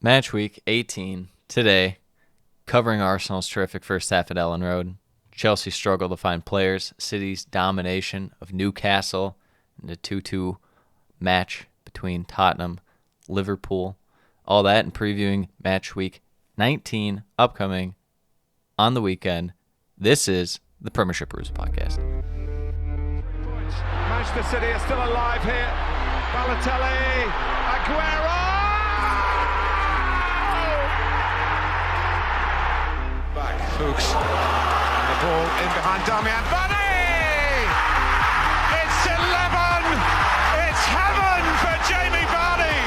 Match week 18 today, covering Arsenal's terrific first half at Ellen Road. Chelsea struggle to find players. City's domination of Newcastle and the 2-2 match between Tottenham, Liverpool. All that and previewing match week 19 upcoming on the weekend. This is the Premiership Perusal podcast. Manchester City are still alive here. Balotelli, Aguero! Back, Fuchs. The ball in behind Damian Vardy! It's 11! It's heaven for Jamie Vardy!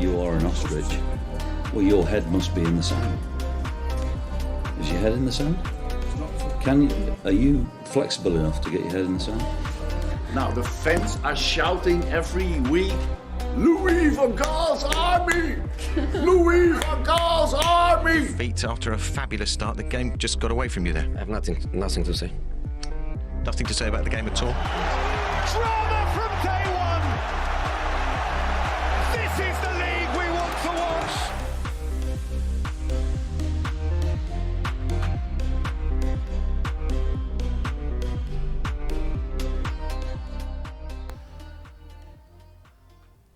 You are an ostrich. Well, your head must be in the sand. Is your head in the sand? Are you flexible enough to get your head in the sand? Now the fans are shouting every week, Louis van Gaal's army! Louis van Gaal's army! Feet after a fabulous start, the game just got away from you there. I have nothing to say. Nothing to say about the game at all. Drama from day one! This is the league we want to watch!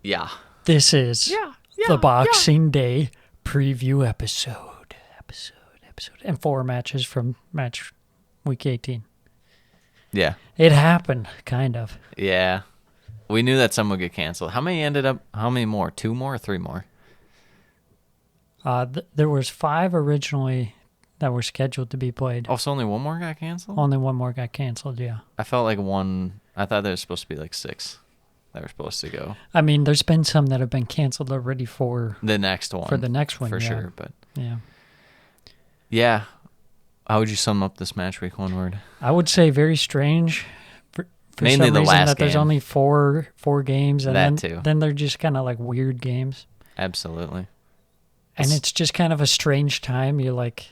Yeah. This is the Boxing Day preview episode. And 4 matches from match week 18. Yeah. It happened, kind of. Yeah. We knew that some would get canceled. How many more? 2 more or 3 more? There was 5 originally that were scheduled to be played. Oh, so only 1 more got canceled? Only 1 more got canceled, yeah. I felt like I thought there was supposed to be like 6 that were supposed to go. I mean, there's been some that have been canceled already for The next one. For yeah. sure, but yeah. Yeah. How would you sum up this match week, one word? I would say very strange. For Mainly some the reason last that there's game. only four games, and That too. then they're just kind of like weird games. Absolutely. And it's just kind of a strange time. You're like,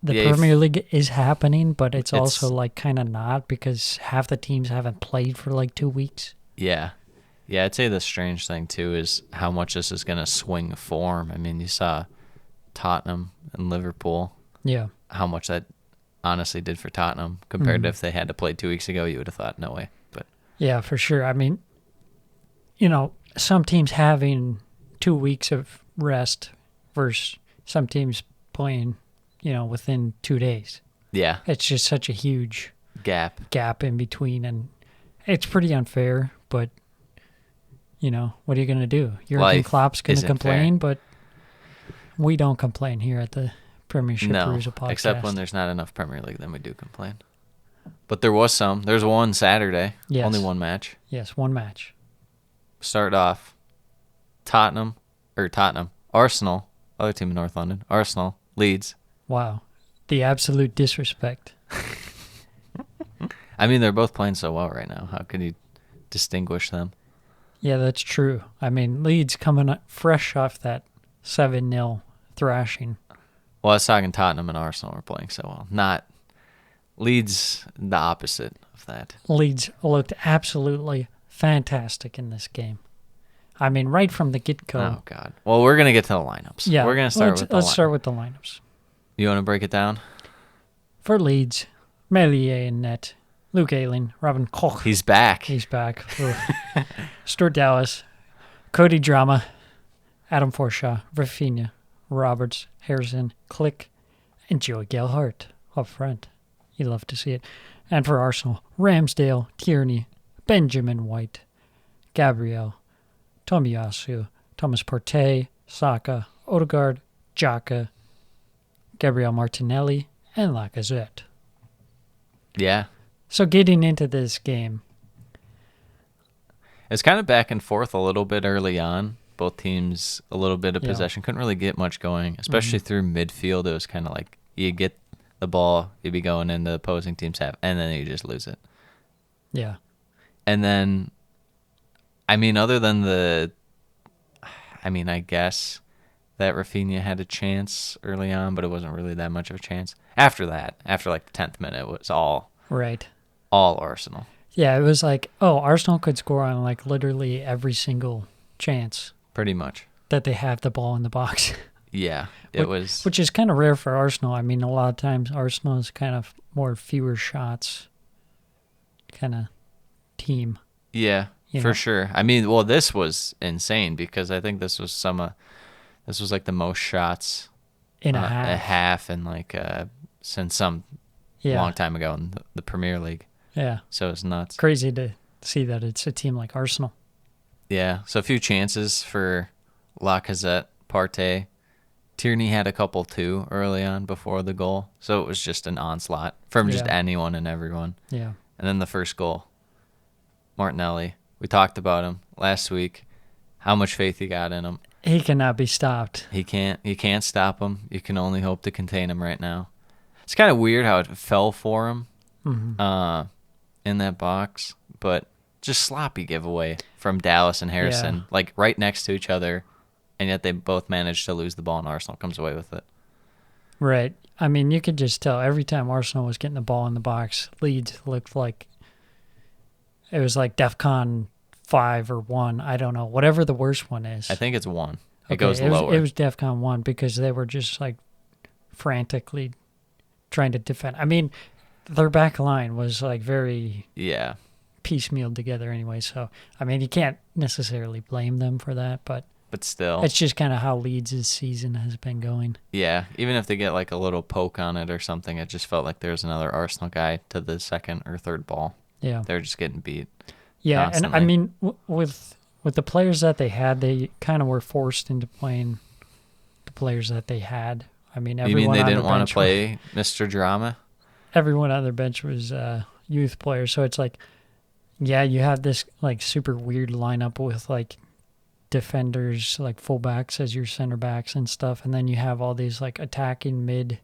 the Yeah, Premier League is happening, but it's also like kind of not because half the teams haven't played for like 2 weeks. Yeah. Yeah, I'd say the strange thing, too, is how much this is going to swing form. I mean, you saw Tottenham and Liverpool. Yeah. How much that honestly did for Tottenham compared to if they had to play 2 weeks ago, you would have thought, no way. But Yeah, for sure. I mean, some teams having 2 weeks of rest versus some teams playing, within 2 days. yeah, It's just such a huge gap. in between, and it's pretty unfair, but, what are you going to do? Jurgen Klopp's going to isn't complain, fair. but we don't complain here at the Premiership Perusal podcast. Except when there's not enough Premier League, then we do complain. But there was some. There's one Saturday. Yes. Only one match. Yes, 1 match. Start off, Tottenham, Arsenal, other team in North London, Arsenal, Leeds. Wow. The absolute disrespect. I mean, they're both playing so well right now. How can you distinguish them? Yeah, that's true. I mean, Leeds coming up fresh off that 7-0 thrashing. Well, I was talking Tottenham and Arsenal were playing so well. Not Leeds, the opposite of that. Leeds looked absolutely fantastic in this game. I mean, right from the get-go. Oh, God. Well, we're going to get to the lineups. Yeah, We're going to start let's start with the lineups. You want to break it down? For Leeds, Meslier in net, Luke Ayling, Robin Koch. He's back. He's back. Stuart Dallas, Cody Drama, Adam Forshaw, Rafinha, Roberts, Harrison, Click, and Joey Gelhardt up front. You love to see it. And for Arsenal, Ramsdale, Tierney, Benjamin White, Gabriel, Tomiyasu, Thomas Partey, Saka, Odegaard, Xhaka, Gabriel Martinelli, and Lacazette. Yeah. So getting into this game. It's kind of back and forth a little bit early on. Both teams, a little bit of possession. Couldn't really get much going, especially through midfield. It was kind of like you get the ball, you'd be going into the opposing team's half, and then you just lose it. Yeah. And then, I mean, other than I guess that Rafinha had a chance early on, but it wasn't really that much of a chance. After that, after like the 10th minute, it was all Arsenal. Yeah, it was like, Arsenal could score on like literally every single chance. Pretty much. that they have the ball in the box. Yeah, it was. Which is kind of rare for Arsenal. I mean, a lot of times Arsenal is kind of more fewer shots kind of team. Yeah, you for know? sure. I mean, well, this was insane because I think this was this was like the most shots In a a half. half and like since some Yeah. long time ago in the Premier League. Yeah. So it's nuts. Crazy to see that it's a team like Arsenal. Yeah, so a few chances for Lacazette, Partey. Tierney had a couple too early on before the goal. So it was just an onslaught from just Yeah. anyone and everyone. Yeah. And then the first goal, Martinelli. We talked about him last week, how much faith he got in him. He cannot be stopped. You can't stop him. You can only hope to contain him right now. It's kind of weird how it fell for him in that box, but just sloppy giveaway from Dallas and Harrison, Yeah. like right next to each other, and yet they both managed to lose the ball and Arsenal comes away with it. Right. I mean, you could just tell every time Arsenal was getting the ball in the box, Leeds looked like it was like DEFCON 5 or 1. I don't know. Whatever the worst one is. I think it's 1. It Okay, goes lower. It was DEFCON 1 because they were just like frantically trying to defend. I mean, their back line was like very Yeah. piecemealed together anyway. So, I mean, you can't necessarily blame them for that, but But still, it's just kind of how Leeds' season has been going. yeah, even if they get like a little poke on it or something, it just felt like there was another Arsenal guy to the second or third ball. Yeah. They're just getting beat. Yeah, constantly. and I mean, with the players that they had, they kind of were forced into playing the players that they had. I mean, You everyone mean they on didn't the want bench to play Mr. Drama? everyone on their bench was youth players. So it's like, yeah, you have this like super weird lineup with like defenders, like fullbacks as your center backs and stuff, and then you have all these like attacking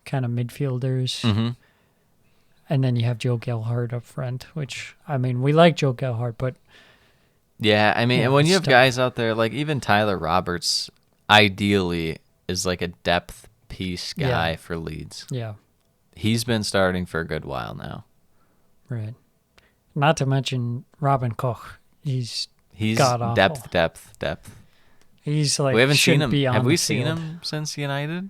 kind of midfielders. Mm-hmm. And then you have Joe Gelhardt up front, which, I mean, we like Joe Gelhardt, but Yeah, I mean, Yeah, and when you have stuff. guys out there, like even Tyler Roberts, ideally is like a depth piece guy Yeah. for Leeds. yeah, He's been starting for a good while now. right. Not to mention Robin Koch. He's God-awful. depth. He's like, We haven't seen shouldn't him. be on Have the we seen field. him since United?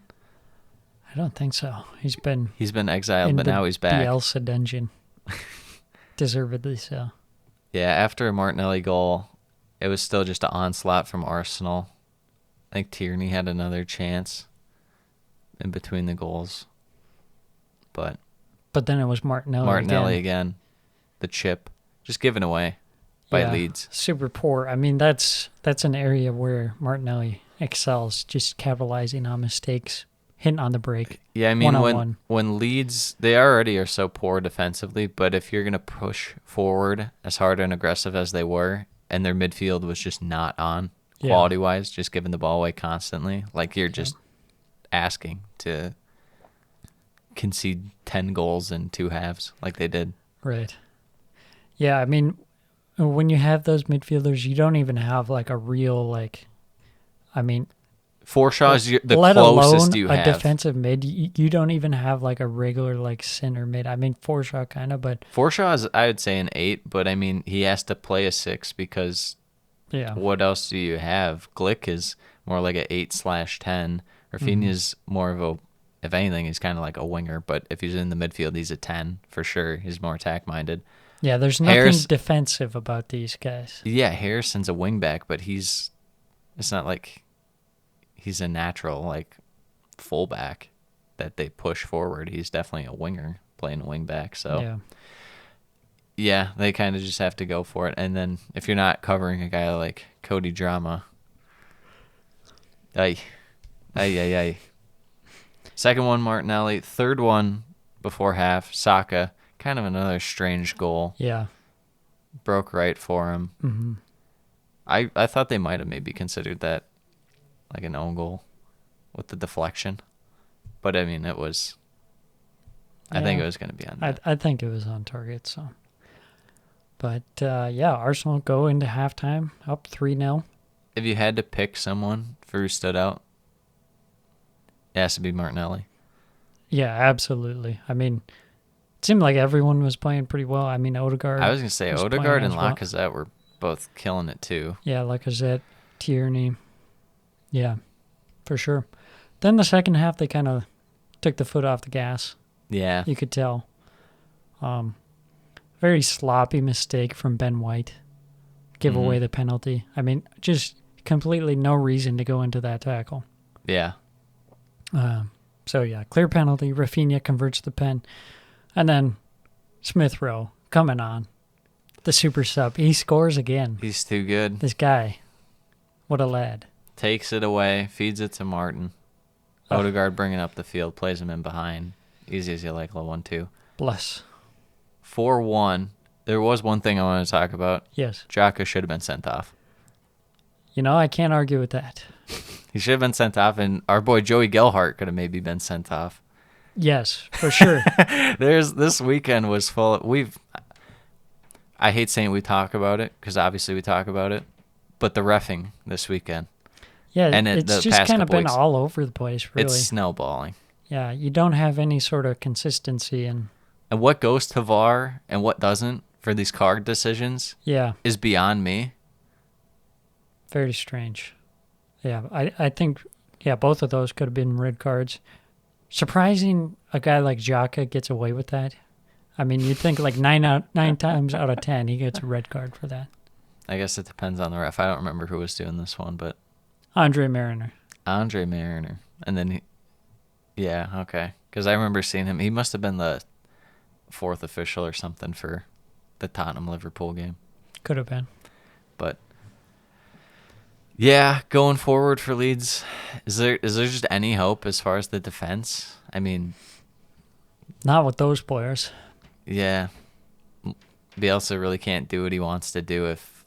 I don't think so. He's been He's been exiled, in but the now he's back. Bielsa dungeon. Deservedly so. Yeah, after a Martinelli goal, it was still just an onslaught from Arsenal. I think Tierney had another chance in between the goals. But But then it was Martinelli. Martinelli again. again, the chip, just given away by Yeah, Leeds. Super poor. I mean, that's an area where Martinelli excels, just capitalizing on mistakes, hitting on the break. Yeah, I mean, One-on-one. when Leeds, they already are so poor defensively, but if you're going to push forward as hard and aggressive as they were, and their midfield was just not on Yeah. quality-wise, just giving the ball away constantly, like you're just asking to concede 10 goals in 2 halves like they did. Right. Yeah, I mean, when you have those midfielders, you don't even have like a real I mean, Forshaw is the let closest alone you a have. defensive mid. You don't even have like a regular like center mid. I mean, Forshaw kind of, but Forshaw is, I would say, an 8, but I mean, he has to play a 6 because yeah, what else do you have? Glick is more like a 8/10. Rafinha's more of a, if anything, he's kind of like a winger, but if he's in the midfield, he's a 10 for sure. He's more attack-minded. yeah. There's nothing Harris- defensive about these guys. Yeah, Harrison's a wingback, but it's not like he's a natural like fullback that they push forward. He's definitely a winger playing a wingback. So yeah, they kind of just have to go for it. And then if you're not covering a guy like Cody Drama, ay. Second one, Martinelli. Third one before half, Saka. Kind of another strange goal. Yeah, Broke right for him. hmm I thought they might have maybe considered that like an own goal with the deflection. But I mean, it was. I think Yeah. it was going to be on that. I think it was on target. So, but yeah, Arsenal go into halftime up 3-0. If you had to pick someone for who stood out, it has to be Martinelli. Yeah, absolutely. I mean, it seemed like everyone was playing pretty well. I mean, Odegaard. I was going to say was Odegaard playing and as well. Lacazette were both killing it too. Yeah, Lacazette Tierney. Yeah, for sure. Then the second half, they kind of took the foot off the gas. Yeah. You could tell. Very sloppy mistake from Ben White. Give away the penalty. I mean, just completely no reason to go into that tackle. Yeah. So, yeah, clear penalty. Rafinha converts the pen. And then Smith Rowe coming on. The super sub. He scores again. He's too good. This guy. What a lad. Takes it away, feeds it to Martin. Odegaard bringing up the field, plays him in behind. Easy as you like, little 1-2. Bless. 4-1. There was one thing I wanted to talk about. Yes. Xhaka should have been sent off. You know, I can't argue with that. He should have been sent off, and our boy Joey Gelhart could have maybe been sent off. Yes, for sure. This weekend was full of, I hate saying we talk about it, because obviously we talk about it, but the reffing this weekend. Yeah, And it's the just past kind of couple been weeks, all over the place, really. It's snowballing. Yeah, you don't have any sort of consistency in. And what goes to VAR and what doesn't for these card decisions Yeah, is beyond me. very strange. Yeah, I think, both of those could have been red cards. Surprising a guy like Xhaka gets away with that. I mean, you'd think like 9 times out of 10 he gets a red card for that. I guess it depends on the ref. I don't remember who was doing this one, but Andre Mariner. Andre Mariner. And then okay. Because I remember seeing him. He must have been the fourth official or something for the Tottenham-Liverpool game. Could have been. But yeah, going forward for Leeds, is there just any hope as far as the defense? I mean, Not with those players. yeah, Bielsa really can't do what he wants to do if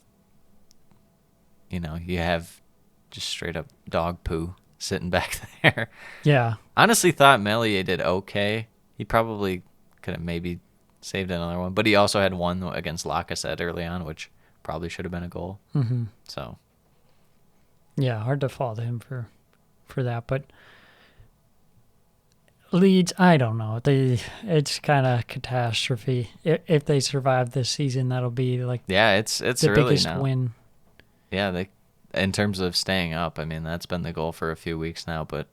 you have just straight up dog poo sitting back there. Yeah. Honestly, thought Meslier did okay. He probably could have maybe saved another one, but he also had one against Lacazette early on, which probably should have been a goal. Mm-hmm. So Yeah, hard to fault him for that, but Leeds, I don't know. It's kind of catastrophe. If they survive this season, that'll be like yeah, it's the really biggest now. win. Yeah, in terms of staying up, I mean, that's been the goal for a few weeks now, but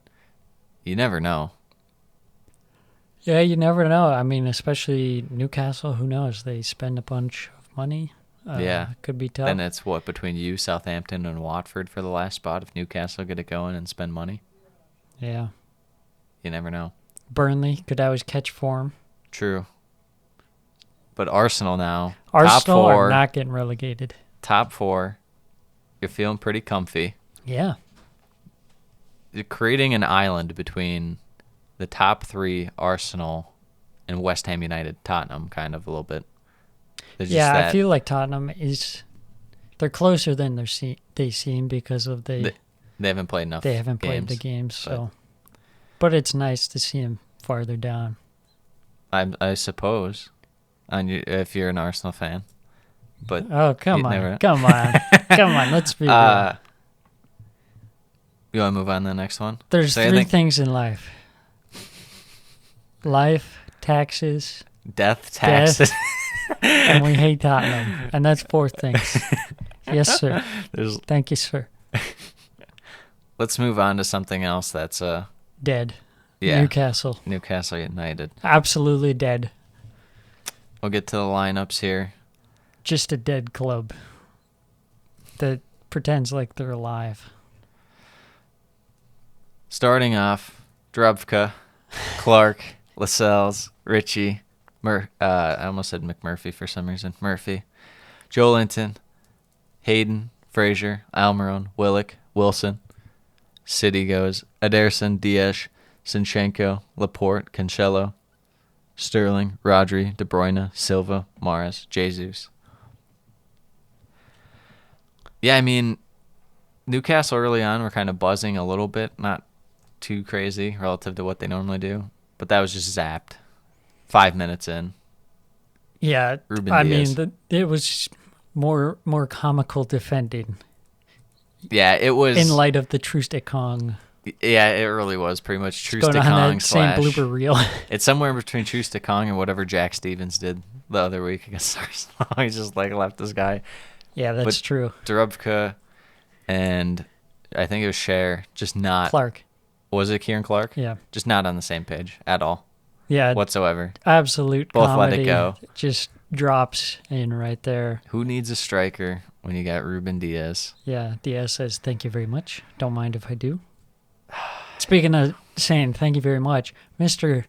you never know. Yeah, you never know. I mean, especially Newcastle, who knows? They spend a bunch of money. Yeah. Could be tough. Then it's between you, Southampton, and Watford for the last spot if Newcastle get it going and spend money. Yeah. You never know. Burnley could always catch form. True. But Arsenal now, Arsenal top four, are not getting relegated. top four. You're feeling pretty comfy. Yeah. You're creating an island between the top three, Arsenal, and West Ham United, Tottenham, kind of a little bit. There's Yeah, just I feel like Tottenham they're closer than they seem because of they haven't played enough. they haven't played the games. So, but it's nice to see them farther down. I suppose, if you're an Arsenal fan. But Oh, come you on. never- Come on. Come on. Let's be real. You want to move on to the next one? There's So I three think things in life. Life, taxes, death, taxes. and we hate Tottenham. And that's four things. Yes, sir. Thank you, sir. Let's move on to something else that's Dead. yeah, Newcastle. Newcastle United. Absolutely dead. We'll get to the lineups here. Just a dead club that pretends like they're alive. Starting off, Dubravka, Clark, Lascelles, Ritchie, I almost said McMurphy for some reason. Murphy, Joe Linton, Hayden, Frazier, Almiron, Willock, Wilson. City goes Ederson, Diaz, Sinchenko, Laporte, Cancelo, Sterling, Rodri, De Bruyne, Silva, Mahrez, Jesus. Yeah, I mean, Newcastle early on were kind of buzzing a little bit, not too crazy relative to what they normally do, but that was just zapped 5 minutes in. Yeah, Ruben I Diaz. mean, it was more comical defending Yeah, it was. in light of the Trustekong Yeah, it really was pretty much going on Trustekong that same blooper reel. It's somewhere between Trustekong and whatever Jack Stevens did the other week against Arsenal. He just left this guy. Yeah, that's But true. Dubravka and I think it was Cher, just not. Clark. Was it Kieran Clark? Yeah. Just not on the same page at all, Yeah. whatsoever. Absolute Both comedy. let it go. Just drops in right there. Who needs a striker when you got Ruben Diaz? Yeah. Diaz says, thank you very much. Don't mind if I do. Speaking of saying thank you very much, Mr.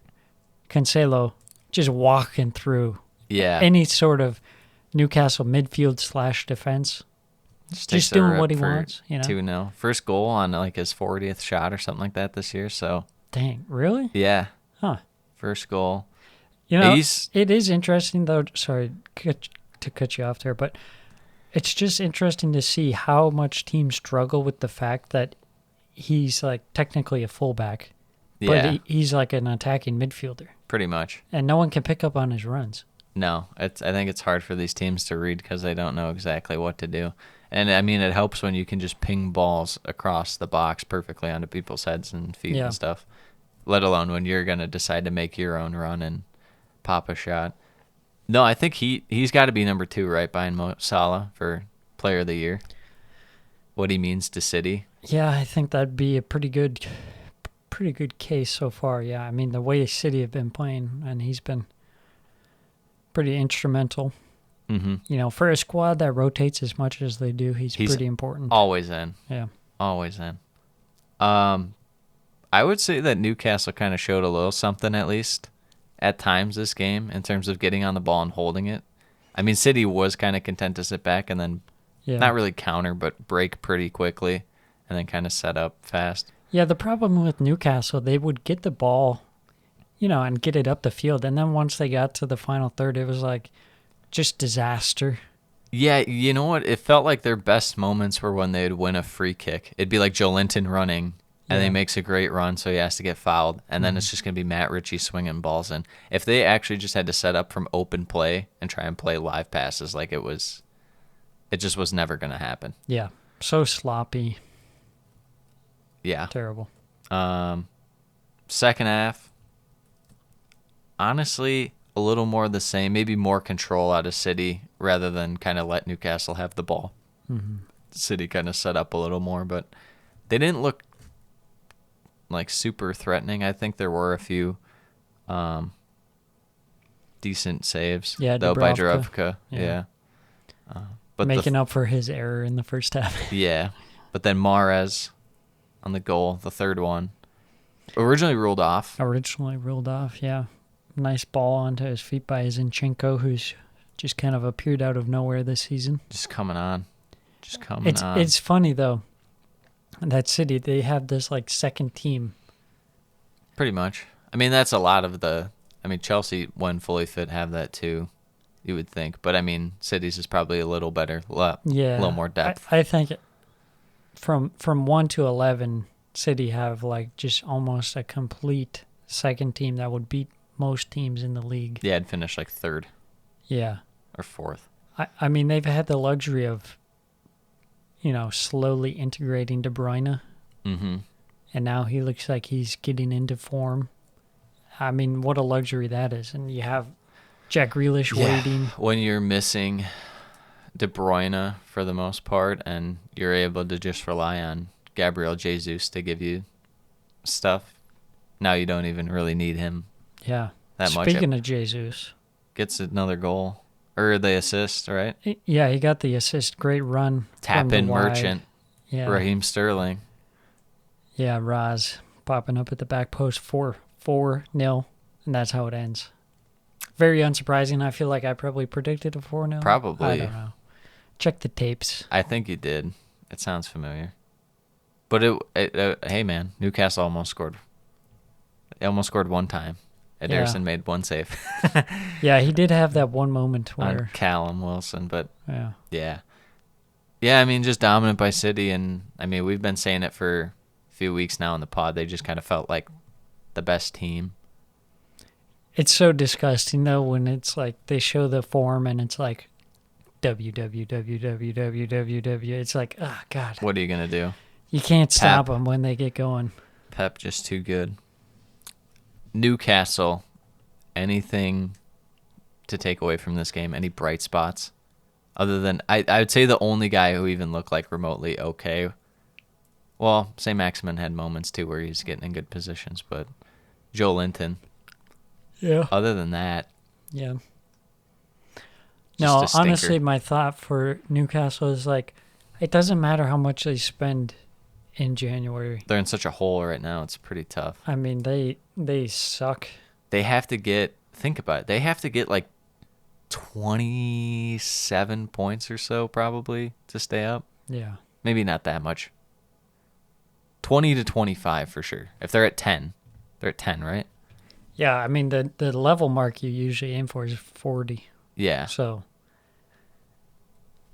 Cancelo just walking through Yeah. any sort of Newcastle midfield / defense. Just Just takes a doing rip what he for wants, you know? 2-0. First goal on like his 40th shot or something like that this year. So, Dang, really? yeah. Huh. First goal. You know, He's- it is interesting, though. Sorry to cut you off there, but it's just interesting to see how much teams struggle with the fact that he's like technically a fullback, but Yeah, he's like an attacking midfielder, pretty much. and no one can pick up on his runs. No, I think it's hard for these teams to read because they don't know exactly what to do. And, I mean, it helps when you can just ping balls across the box perfectly onto people's heads and feet Yeah. and stuff, let alone when you're going to decide to make your own run and pop a shot. No, I think he's got to be number 2 right behind Mo Salah for Player of the Year. What he means to City. Yeah, I think that'd be a pretty good case so far. Yeah, I mean the way City have been playing, and he's been pretty instrumental. Mm-hmm. You know, for a squad that rotates as much as they do, he's pretty important. Always in. Yeah. Always in. I would say that Newcastle kind of showed a little something at least at times this game in terms of getting on the ball and holding it. I mean, City was kind of content to sit back and then Yeah. not really counter, but break pretty quickly and then kind of set up fast. Yeah, the problem with Newcastle, they would get the ball, you know, and get it up the field. And then once they got to the final third, it was like just disaster. Yeah, you know what? It felt like their best moments were when they'd win a free kick. It'd be like Joe Linton running, and Yeah. he makes a great run, so he has to get fouled. And then it's just going to be Matt Ritchie swinging balls in. If they actually just had to set up from open play and try and play live passes like it just was never going to happen. Yeah. So sloppy. Yeah. Terrible. Second half, honestly, a little more the same. Maybe more control out of City rather than kind of let Newcastle have the ball. Mm-hmm. City kind of set up a little more, but they didn't look like super threatening. I think there were a few decent saves, Yeah, though, by Dubravka. Dubravka. Yeah. Yeah. But Making up for his error in the first half. yeah. But then Mahrez on the goal, the third one, originally ruled off. Originally ruled off, yeah. Nice ball onto his feet by Zinchenko, who's just kind of appeared out of nowhere this season. Just coming on. On. It's funny, though, that City, they have this, like, second team. Pretty much. I mean, that's a lot of Chelsea, when fully fit, have that too, you would think. But, I mean, City's is probably a little better, a little more depth. I think from 1 to 11, City have, like, just almost a complete second team that would beat most teams in the league. Yeah, I'd finish like third Yeah. or fourth. I mean, they've had the luxury of, you know, slowly integrating De Bruyne. Mm-hmm. And now he looks like he's getting into form. I mean, what a luxury that is. And you have Jack Grealish waiting. When you're missing De Bruyne for the most part and you're able to just rely on Gabriel Jesus to give you stuff, now you don't even really need him Yeah. that much. Speaking of Jesus. Gets another goal. Or the assist, right? Yeah, he got the assist. Great run. Tap from the in wide. Merchant. Yeah. Raheem Sterling. Yeah, Raz popping up at the back post 4-0, and that's how it ends. Very unsurprising. I feel like I probably predicted a 4-0. Probably. I don't know. Check the tapes. I think you did. It sounds familiar. But hey man, Newcastle almost scored. They almost scored one time. Ederson made one save Yeah, he did have that one moment on where. Callum Wilson, but Yeah. yeah. I mean, just dominant by City, and I mean we've been saying it for a few weeks now in the pod. They just kind of felt like the best team. It's so disgusting though when it's like they show the form and it's like www. It's like, oh God. What are you gonna do? You can't stop them when they get going. Pep just too good. Newcastle, anything to take away from this game? Any bright spots? Other than I would say the only guy who even looked like remotely okay. Well, say Maximin had moments too where he's getting in good positions, but Joe Linton. Yeah. Other than that, Yeah. just No, a stinker. honestly, my thought for Newcastle is like, it doesn't matter how much they spend in January. They're in such a hole right now. It's pretty tough. I mean, they suck. They have to get, think about it, they have to get like 27 points or so probably to stay up. Yeah. Maybe not that much. 20 to 25 for sure. If they're at 10, they're at 10, right? Yeah, I mean, the level mark you usually aim for is 40. Yeah. So,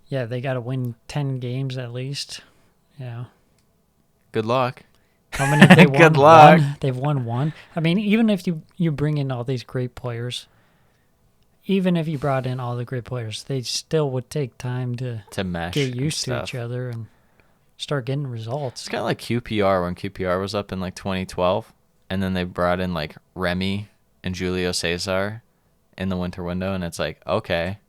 yeah, they got to win 10 games at least. Yeah. Good luck. How many have they won? Good luck. One? They've won one. I mean, even if you bring in all these great players, even if you brought in all the great players, they still would take time to mesh get and used to stuff. each other and start getting results. It's kind of like QPR when QPR was up in like 2012, and then they brought in like Remy and Julio Cesar in the winter window, and it's like, okay,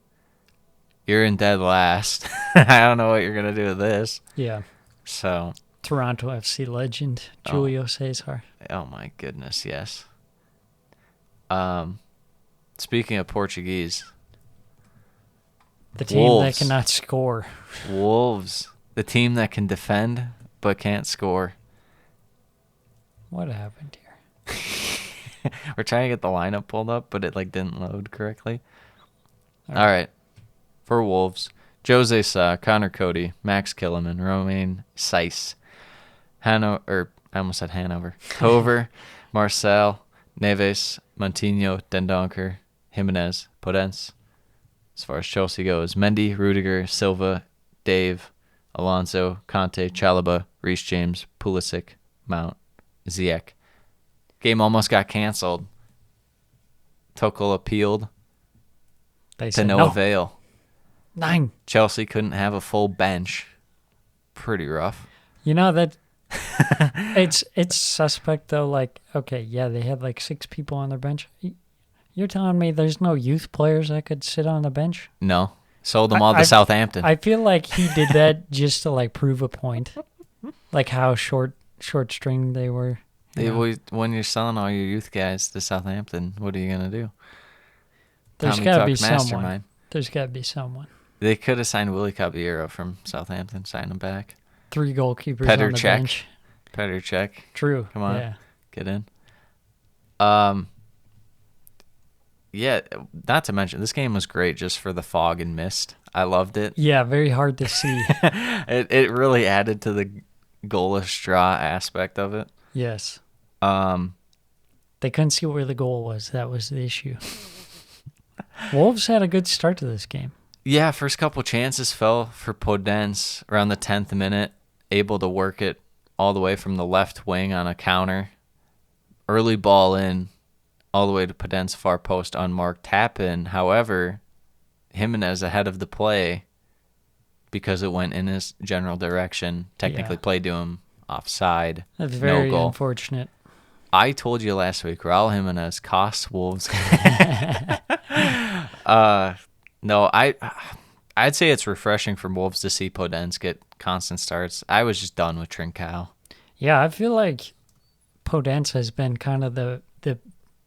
you're in dead last. I don't know what you're gonna do with this. Yeah. So, Toronto FC legend Julio Cesar. oh my goodness, yes. Speaking of Portuguese, The team Wolves. that cannot score. Wolves, the team that can defend but can't score. What happened here? We're trying to get the lineup pulled up, but it like didn't load correctly. All right. For Wolves, Jose Sa, Connor Cody, Max Killiman, Romain Saiss, I almost said Hanover. Hover, Marcel, Neves, Montinho, Dendoncker, Jimenez, Podence. As far as Chelsea goes, Mendy, Rudiger, Silva, Dave, Alonso, Conte, Chalobah, Reece James, Pulisic, Mount, Ziyech. Game almost got canceled. Tuchel appealed They to said no avail. 9. Chelsea couldn't have a full bench. Pretty rough. You know that it's suspect though. Like, okay, yeah, they had like 6 people on their bench. You're telling me there's no youth players that could sit on the bench? No. Sold them all to Southampton. I feel like he did that just to like prove a point, like how short string they were. When you're selling all your youth guys to Southampton, what are you going to do? There's Tommy got to be Tuck someone. mastermind. There's got to be someone. They could have signed Willie Caballero from Southampton, signed him back. 3 goalkeepers Petr on the Cech. bench. Petr Cech, True. come on, Yeah. get in. Yeah, not to mention, this game was great just for the fog and mist. I loved it. Yeah, very hard to see. It really added to the goalless draw aspect of it. Yes. Um, They couldn't see where the goal was. That was the issue. Wolves had a good start to this game. Yeah, first couple chances fell for Podence around the 10th minute, able to work it all the way from the left wing on a counter. Early ball in, all the way to Podence far post unmarked tap in. However, Jimenez ahead of the play because it went in his general direction. Technically played to him offside. That's very no goal. unfortunate. I told you last week, Raul Jimenez costs Wolves. No, I'd say it's refreshing for Wolves to see Podence get constant starts. I was just done with Trincao. Yeah, I feel like Podence has been kind of the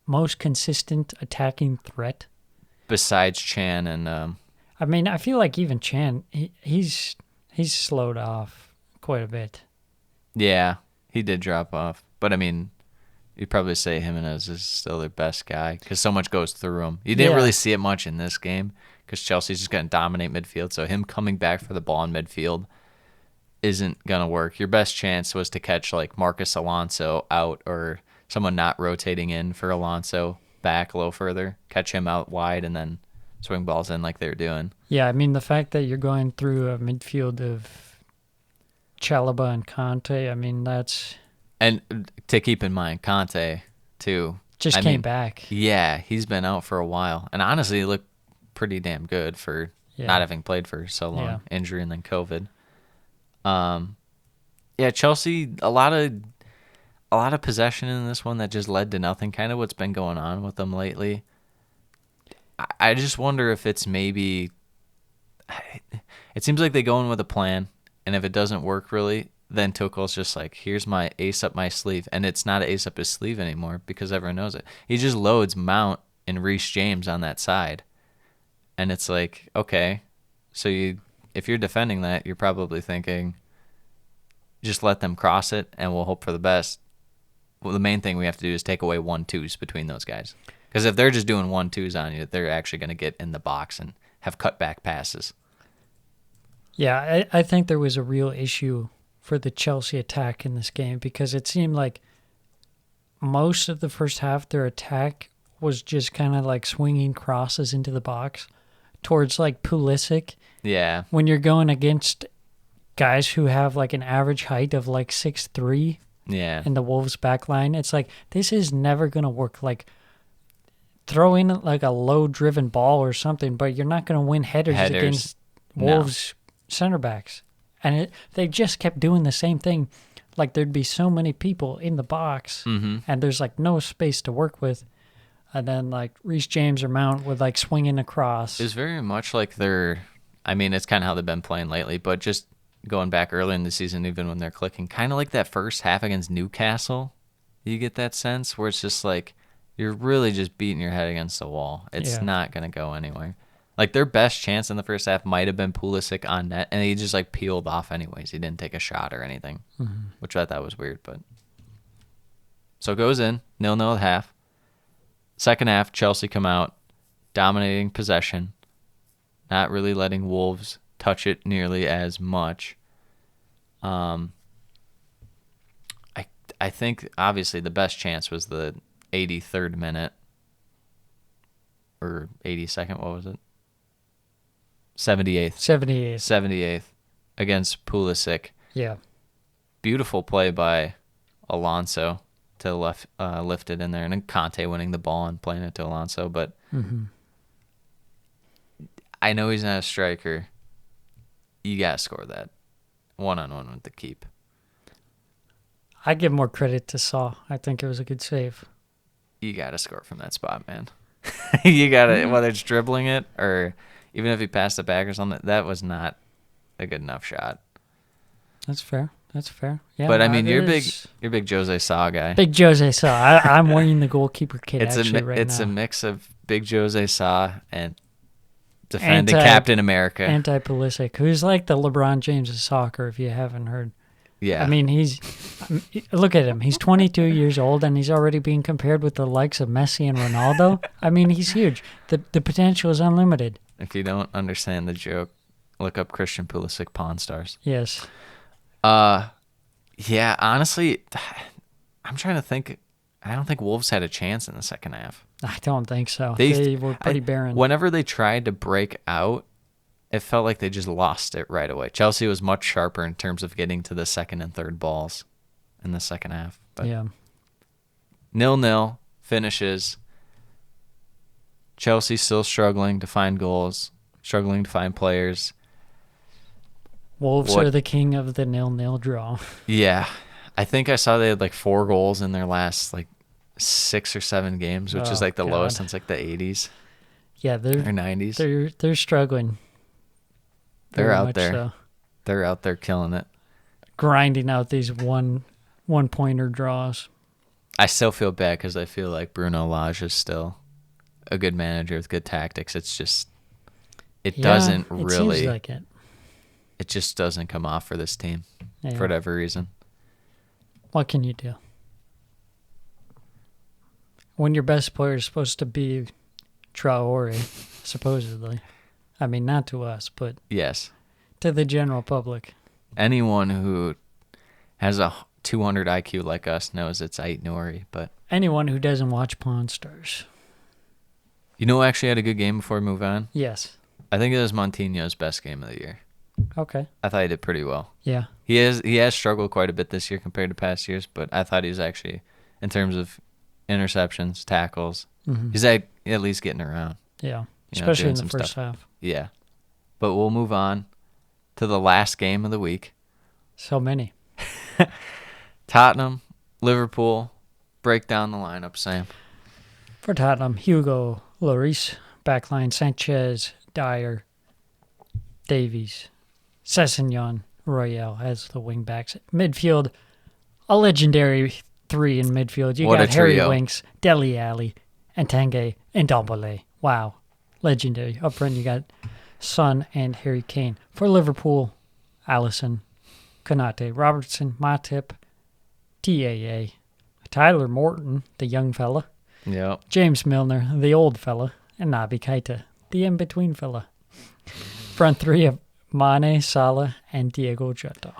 most consistent attacking threat. Besides Chan and I mean, I feel like even Chan, he's slowed off quite a bit. yeah, he did drop off. But I mean, you'd probably say Jimenez is still their best guy because so much goes through him. You didn't really see it much in this game because Chelsea's just going to dominate midfield. So him coming back for the ball in midfield isn't going to work. Your best chance was to catch like Marcus Alonso out or someone not rotating in for Alonso back a little further, catch him out wide and then swing balls in like they were doing. Yeah, I mean, the fact that you're going through a midfield of Chalobah and Conte, I mean, that's... And to keep in mind, Conte, too. Just came back. Yeah, he's been out for a while. And honestly, he looked pretty damn good for not having played for so long. Yeah. Injury and then COVID. Yeah, Chelsea, a lot of possession in this one that just led to nothing. Kind of what's been going on with them lately. I just wonder if it's maybe... it seems like they go in with a plan, and if it doesn't work really, then Tuchel's just like, here's my ace up my sleeve. And it's not an ace up his sleeve anymore because everyone knows it. He just loads Mount and Reece James on that side. And it's like, okay, so if you're defending that, you're probably thinking, just let them cross it and we'll hope for the best. Well, the main thing we have to do is take away 1-2s between those guys. Because if they're just doing 1-2s on you, they're actually going to get in the box and have cutback passes. Yeah, I think there was a real issue for the Chelsea attack in this game because it seemed like most of the first half their attack was just kind of like swinging crosses into the box towards like Pulisic. Yeah. When you're going against guys who have like an average height of like 6'3", Yeah. in the Wolves back line, it's like this is never going to work. Like throw in like a low-driven ball or something, but you're not going to win headers against Wolves center backs. And they just kept doing the same thing. Like there'd be so many people in the box, and there's like no space to work with. And then like Reece James or Mount would like swing in across. It's very much like it's kind of how they've been playing lately, but just going back early in the season, even when they're clicking, kind of like that first half against Newcastle, you get that sense where it's just like you're really just beating your head against the wall. It's not going to go anywhere. Like their best chance in the first half might have been Pulisic on net, and he just like peeled off anyways. He didn't take a shot or anything, which I thought was weird. But so it goes in 0-0 at half. Second half, Chelsea come out, dominating possession, not really letting Wolves touch it nearly as much. I think obviously the best chance was the 83rd minute or 82nd. What was it? 78th. 78th against Pulisic. Yeah. Beautiful play by Alonso to lift it in there, and then Conte winning the ball and playing it to Alonso. But I know he's not a striker. You got to score that one-on-one with the keep. I give more credit to Saw. I think it was a good save. You got to score from that spot, man. You got to, whether it's dribbling it or even if he passed it back or something, that was not a good enough shot. That's fair. Yeah, but I mean, you're big Jose Sa guy. Big Jose Sa. I'm wearing the goalkeeper kit It's now. a mix of big Jose Sa and defending Captain America. Anti-Pulisic, who's like the LeBron James of soccer, if you haven't heard. Yeah. I mean, look at him. He's 22 years old, and he's already being compared with the likes of Messi and Ronaldo. I mean, he's huge. The potential is unlimited. If you don't understand the joke, look up Christian Pulisic Pawn Stars. Yes. Yeah, honestly, I'm trying to think. I don't think Wolves had a chance in the second half. I don't think so. They were pretty barren. Whenever they tried to break out, it felt like they just lost it right away. Chelsea was much sharper in terms of getting to the second and third balls in the second half. But yeah. 0-0 finishes. Chelsea still struggling to find goals, struggling to find players. Wolves are the king of the 0-0 draw. Yeah. I think I saw they had like 4 goals in their last like 6 or 7 games, which is like the lowest since like the 80s. Yeah, or 90s. They're struggling. They're out there. So. They're out there killing it. Grinding out these one-pointer draws. I still feel bad because I feel like Bruno Lage is still a good manager with good tactics. It's just doesn't really. Seems like it. It just doesn't come off for this team for whatever reason. What can you do? When your best player is supposed to be Traore, supposedly. I mean, not to us, but yes, to the general public. Anyone who has a 200 IQ like us knows it's Ait Nouri, but anyone who doesn't watch Pawn Stars. You know who actually had a good game before we move on? Yes. I think it was Montinho's best game of the year. Okay. I thought he did pretty well. Yeah. He has struggled quite a bit this year compared to past years, but I thought he was actually, in terms of interceptions, tackles, he's at least getting around. Yeah. Especially in the first stuff. half. Yeah. But we'll move on to the last game of the week. So many. Tottenham, Liverpool. Break down the lineup, Sam. For Tottenham, Hugo Lloris, backline Sanchez, Dyer, Davies, Sessegnon, Royale as the wing backs. Midfield, a legendary three in midfield. You What got a Harry trio. Winks, Dele Alli, and Tanguy and Dombele. Wow. Legendary. Up front, you got Son and Harry Kane. For Liverpool, Alisson, Konate, Robertson, Matip, TAA, Tyler Morton, the young fella, Yep. James Milner, the old fella, and Naby Keita, the in-between fella. Front three of Mane, Salah, and Diego Jota.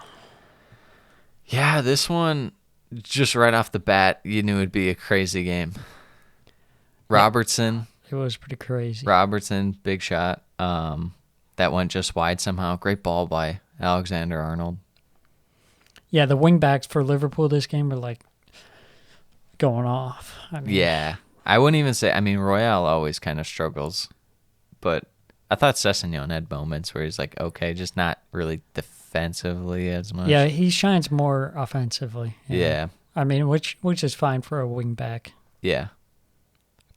Yeah, this one, just right off the bat, you knew it'd be a crazy game. Robertson, It was pretty crazy. big shot. That went just wide somehow. Great ball by Alexander-Arnold. Yeah, the wingbacks for Liverpool this game were like going off. I mean, Yeah. I wouldn't even say, Royale always kind of struggles, but I thought Sessegnon had moments where he's like, okay, just not really defensively as much. Yeah, he shines more offensively. Yeah. I mean, which is fine for a wingback. Yeah.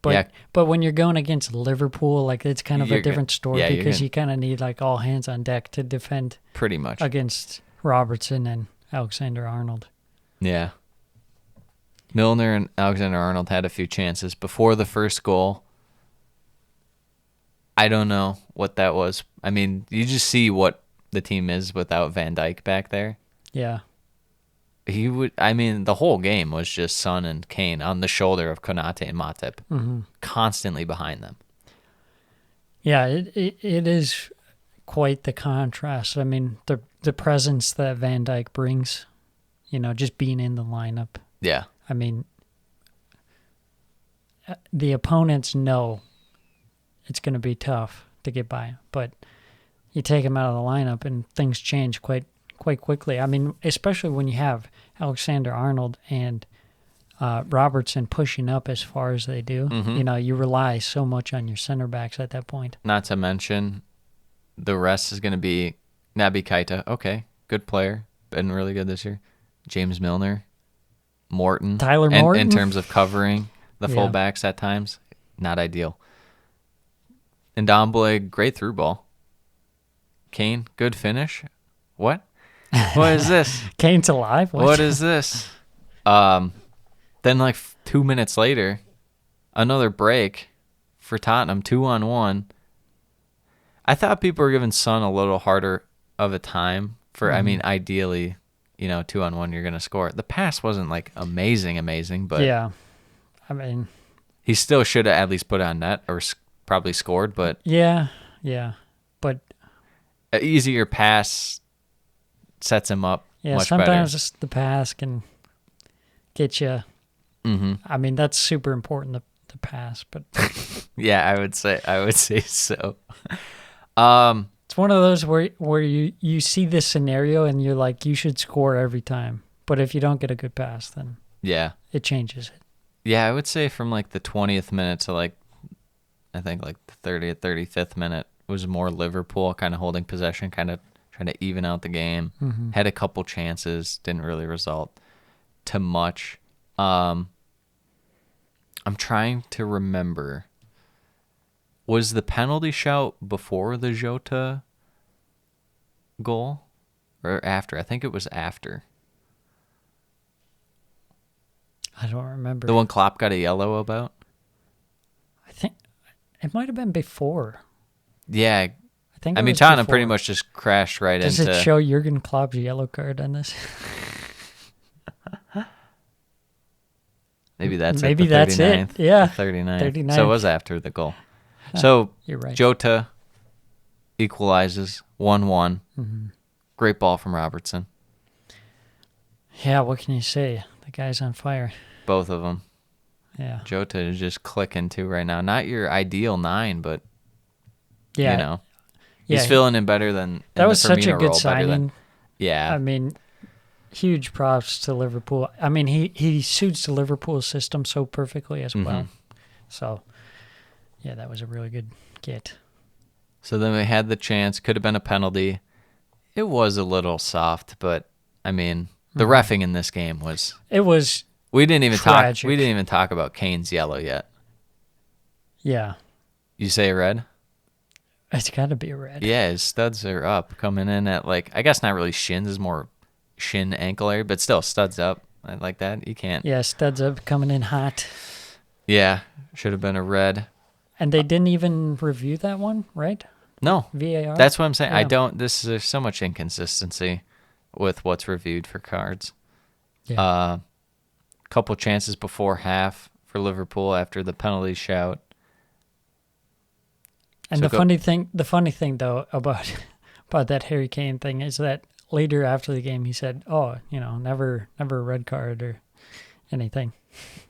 But Yeah. but when you're going against Liverpool, like it's kind of You're a different story yeah, you're because gonna- you kind of need like all hands on deck to defend Pretty much. against Robertson and Alexander-Arnold. Yeah. Milner and Alexander-Arnold had a few chances before the first goal. I don't know what that was. I mean, you just see what the team is without Van Dijk back there. Yeah. The whole game was just Son and Kane on the shoulder of Konate and Matip, constantly behind them. Yeah, it is quite the contrast. I mean, the presence that Van Dijk brings, just being in the lineup. Yeah. I mean, the opponents know it's going to be tough to get by, but you take him out of the lineup and things change quite quickly. I mean, especially when you have Alexander-Arnold and Robertson pushing up as far as they do. You rely so much on your center backs at that point. Not to mention, the rest is going to be Naby Keita. Okay, good player. Been really good this year. James Milner. Morton. Tyler In Morton? terms of covering the Yeah. fullbacks at times, not ideal. And Ndombele, great through ball. Kane, good finish. What? What is this? Kane's alive? What is this? Then, 2 minutes later, another break for Tottenham, 2-on-1. I thought people were giving Son a little harder of a time for, ideally, 2-on-1, you're going to score. The pass wasn't amazing, but Yeah. I mean, he still should have at least put it on net or probably scored, but yeah. But an easier pass sets him up yeah, much sometimes better. just the pass can get you. I mean, that's super important, the pass, but Yeah, I would say so. it's one of those where you see this scenario and you're like, you should score every time. But if you don't get a good pass, then Yeah. it changes it. Yeah, I would say from the 20th minute to I think the 30th, 35th minute was more Liverpool kind of holding possession, kind of trying to even out the game. Had a couple chances, didn't really result to much. I'm trying to remember. Was the penalty shout before the Jota goal or after? I think it was after. I don't remember. The one Klopp got a yellow about? I think it might have been before. Yeah. I think. It was Tottenham before. pretty much just crashed right Does into... it show Jurgen Klopp's yellow card on this? Maybe that's Maybe at the that's it. 39th, Yeah. the 39th. 39th. So it was after the goal. So You're right. Jota equalizes 1-1. Great ball from Robertson. Yeah, what can you say? The guy's on fire. Both of them. Yeah. Jota is just clicking too right now. Not your ideal 9, but Yeah. he's Yeah, filling in better than that in was the such a Firmino good role, better than- signing. Yeah. I mean, huge props to Liverpool. I mean, he suits the Liverpool system so perfectly as well. So, yeah, that was a really good get. So then we had the chance. Could have been a penalty. It was a little soft, but the reffing in this game was... It was, We didn't even Tragic. talk about Kane's yellow yet. yeah. You say red? It's got to be a red. Yeah, his studs are up, coming in at like, I guess not really shins, is more shin ankle area, but still studs up. I like that. You can't. Yeah, studs up, coming in hot. Yeah, should have been a red. And they didn't even review that one, right? No, VAR? that's what I'm saying. Yeah. There's so much inconsistency with what's reviewed for cards. Yeah. Couple chances before half for Liverpool after the penalty shout. And So the funny thing though about that Harry Kane thing is that later after the game he said, "Oh, never a red card or anything.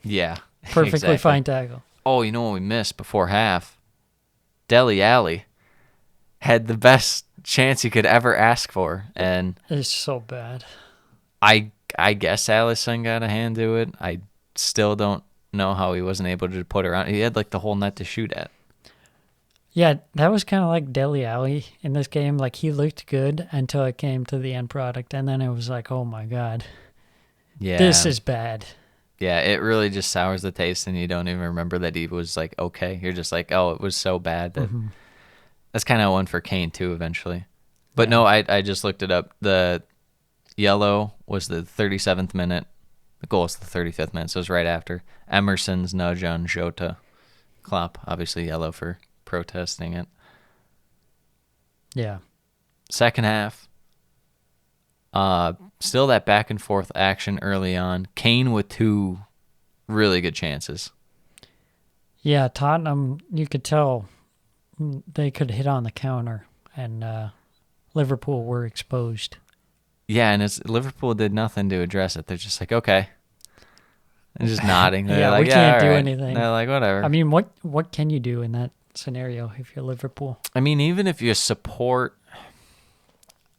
Yeah, Perfectly exactly. fine tackle." Oh, you know what we missed before half? Dele Alli had the best chance you could ever ask for, and It's so bad. I guess Alisson got a hand to it. I still don't know how he wasn't able to put it around. He had like the whole net to shoot at. Yeah, that was kind of like Dele Alli in this game. Like, he looked good until it came to the end product, and then it was like, oh my god, Yeah, this is bad. Yeah, it really just sours the taste, and you don't even remember that he was like okay. You're just like, oh, it was so bad that. That's kind of one for Kane too, eventually. But no, I just looked it up. The yellow was the 37th minute. The goal was the 35th minute, so it was right after. Emerson's nudge on Jota. Klopp, obviously yellow for protesting it. Yeah. Second half, still that back and forth action early on. Kane with two really good chances. Yeah, Tottenham, you could tell they could hit on the counter, and Liverpool were exposed. Yeah, and Liverpool did nothing to address it. They're just like, okay. And just nodding. They're Yeah, like, we can't all do right. anything. They're like, whatever. I mean, what can you do in that scenario if you're Liverpool? I mean, even if you support,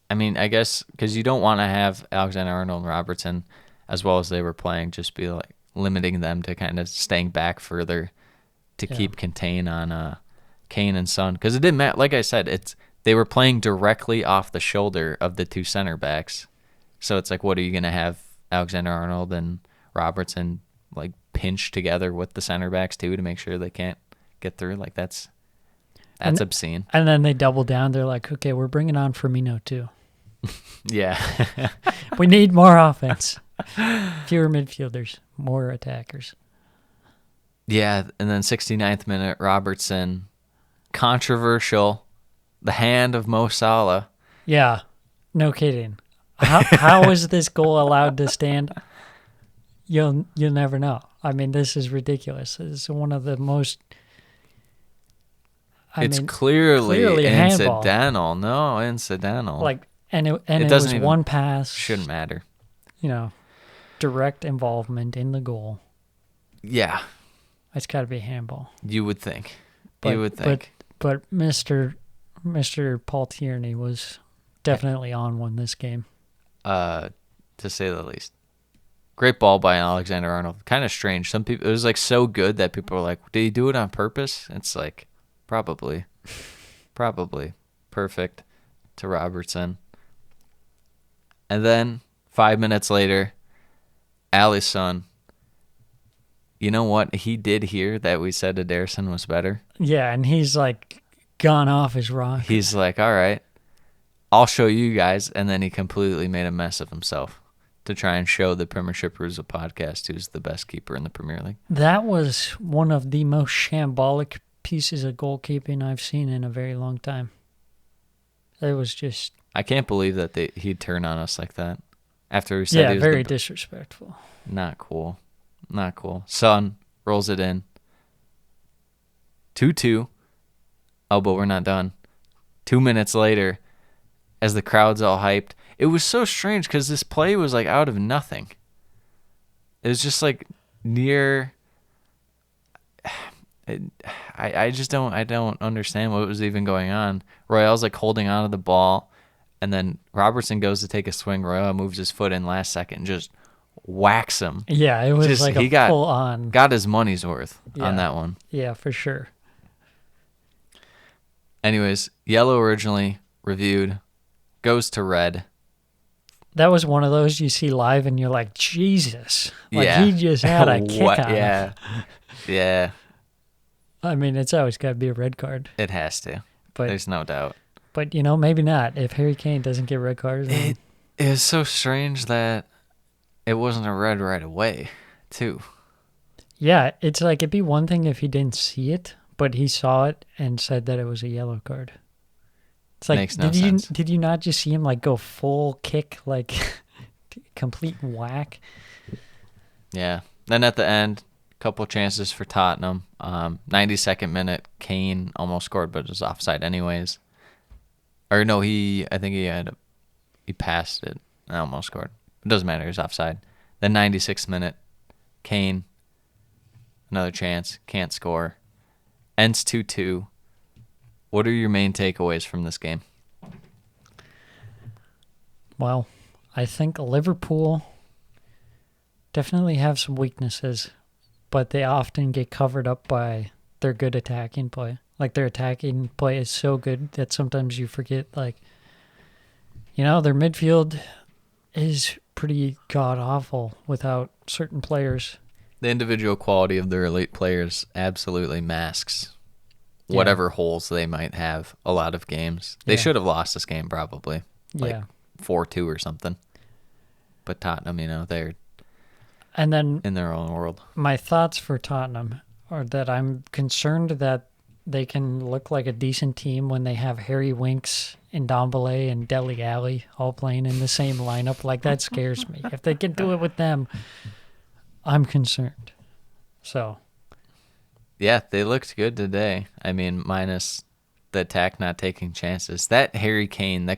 I mean, I guess because you don't want to have Alexander-Arnold and Robertson, as well as they were playing, just be like limiting them to kind of staying back further to keep contain on Kane and Son. Because it didn't matter. Like I said, they were playing directly off the shoulder of the two center backs. So it's like, what are you going to have Alexander-Arnold and Robertson like pinch together with the center backs too to make sure they can't get through? Like that's obscene. And then they double down. They're like, okay, we're bringing on Firmino too. Yeah. We need more offense. Fewer midfielders, more attackers. Yeah, and then 69th minute, Robertson, controversial, the hand of Mo Salah. Yeah, no kidding. How is this goal allowed to stand? You'll never know. I mean, this is ridiculous. It's one of the most. It's clearly a handball. incidental. No, incidental. Like, and it doesn't was even- one pass. Shouldn't matter. Direct involvement in the goal. Yeah, It's got to be a handball. you would think. But, you would think. But Mr. Paul Tierney was definitely on one this game. To say the least. Great ball by Alexander-Arnold. Kind of strange. Some people, it was like so good that people were like, did he do it on purpose? It's like, probably. Perfect to Robertson. And then 5 minutes later, Alisson. You know what he did here that we said Ederson was better? Yeah, and he's like gone off his rock. He's like, all right, I'll show you guys. And then he completely made a mess of himself to try and show the Premiership Perusal podcast who's the best keeper in the Premier League. That was one of the most shambolic pieces of goalkeeping I've seen in a very long time. It was just... I can't believe that he'd turn on us like that. After we said he was very disrespectful. Not cool. Not cool. Son rolls it in. 2-2. Oh, but we're not done. 2 minutes later, as the crowd's all hyped, it was so strange because this play was like out of nothing. It was just like near. I just don't understand what was even going on. Royale's like holding on to the ball, and then Robertson goes to take a swing. Royale moves his foot in last second, and just whacks him. Yeah, it was like he a full on. Got his money's worth Yeah. on that one. Yeah, for sure. Anyways, yellow originally reviewed, goes to red. That was one of those you see live and you're like, Jesus. Like, Yeah. he just had a kick What? on him. Yeah. Yeah, I mean, it's always got to be a red card. it has to. But There's no doubt. But, maybe not. If Harry Kane doesn't get red cards, then It is so strange that it wasn't a red right away, too. yeah, it's like it'd be one thing if he didn't see it, but he saw it and said that it was a yellow card. It's like, Makes no sense. Did you not just see him like go full kick, like complete whack? Yeah. Then at the end, a couple chances for Tottenham. 92nd minute, Kane almost scored, but it was offside anyways. Or no, I think he passed it and almost scored. It doesn't matter, he's offside. Then 96th minute, Kane, another chance, can't score. Ends 2-2. What are your main takeaways from this game? Well, I think Liverpool definitely have some weaknesses, but they often get covered up by their good attacking play. Like, their attacking play is so good that sometimes you forget, like, their midfield is pretty god-awful without certain players. The individual quality of their elite players absolutely masks whatever holes they might have a lot of games. They should have lost this game probably. Like 4-2 or something. But Tottenham, they're and then in their own world. My thoughts for Tottenham are that I'm concerned that they can look like a decent team when they have Harry Winks and Ndombele and Dele Alli all playing in the same lineup. Like, that scares me. If they can do it with them, I'm concerned. So, Yeah, they looked good today. I mean, minus the attack not taking chances. That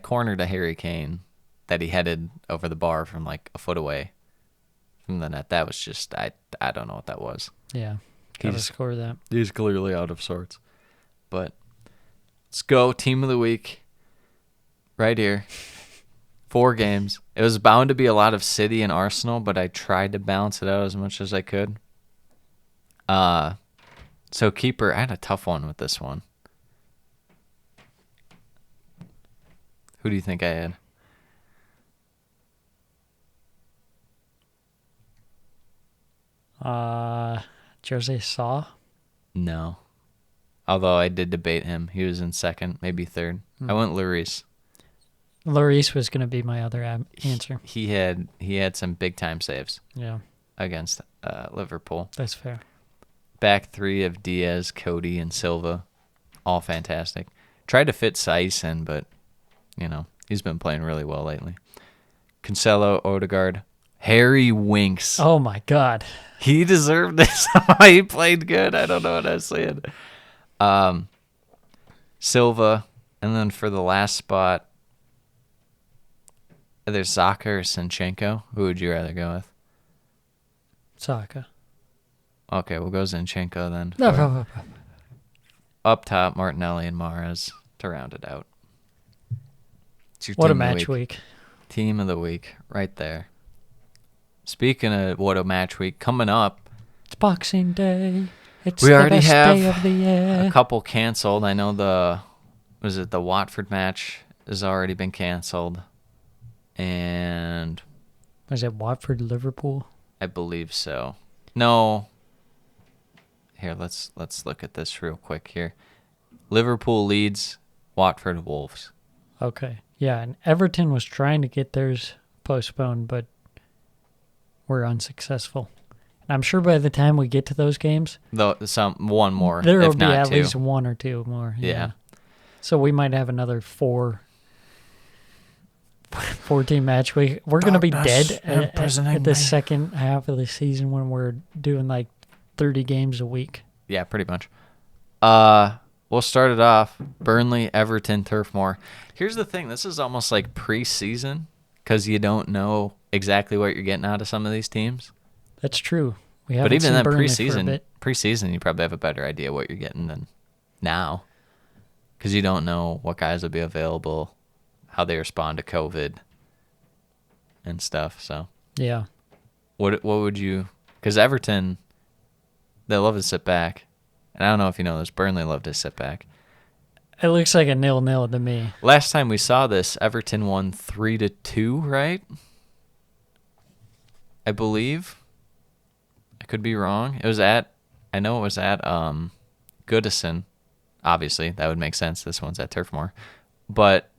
corner to Harry Kane that he headed over the bar from like a foot away from the net, that was just, I don't know what that was. yeah, gotta score that. He's clearly out of sorts. But let's go. Team of the week. Right here. 4 games. It was bound to be a lot of City and Arsenal, but I tried to balance it out as much as I could. So keeper, I had a tough one with this one. Who do you think I had? Jose Saw. No. Although I did debate him. He was in second, maybe third. I went Lloris. Lloris was going to be my other answer. He had some big time saves Yeah, against Liverpool. that's fair. Back 3 of Diaz, Cody, and Silva. All fantastic. Tried to fit Saiz in, but, he's been playing really well lately. Cancelo, Odegaard, Harry Winks. Oh, my God. He deserved this. He played good. I don't know what I was saying. Silva, and then for the last spot, either Zaka or Zinchenko. Who would you rather go with? Saka. Okay, we'll go Zinchenko then. No. Up top, Martinelli and Mahrez to round it out. It's your What a team of the match week. Team of the week, right there. Speaking of what a match week, coming up, It's Boxing Day. It's we the already best have day of the year. a couple canceled. I know the Watford match has already been canceled, and Was it Watford, Liverpool? I believe so. No. Here, let's look at this real quick here. Liverpool leads, Watford Wolves. Okay. Yeah, and Everton was trying to get theirs postponed, but were unsuccessful. And I'm sure by the time we get to those games, Though one more, there will if be not at 2. least 1 or 2 more. Yeah. So we might have another 4-team match week. We're going to be dead at the second half of the season when we're doing like 30 games a week. Yeah, pretty much. We'll start it off. Burnley, Everton, Turf Moor. Here's the thing. This is almost like preseason because you don't know exactly what you're getting out of some of these teams. That's true. We haven't But even seen then, Burnley for a bit. preseason, you probably have a better idea what you're getting than now because you don't know what guys will be available, how they respond to COVID and stuff. So Yeah. what would you? Because Everton, they love to sit back, and I don't know if you know this. Burnley love to sit back. It looks like a 0-0 to me. Last time we saw this, Everton won 3-2, right? I believe. I could be wrong. I know it was at Goodison, obviously, that would make sense. This one's at Turf Moor. But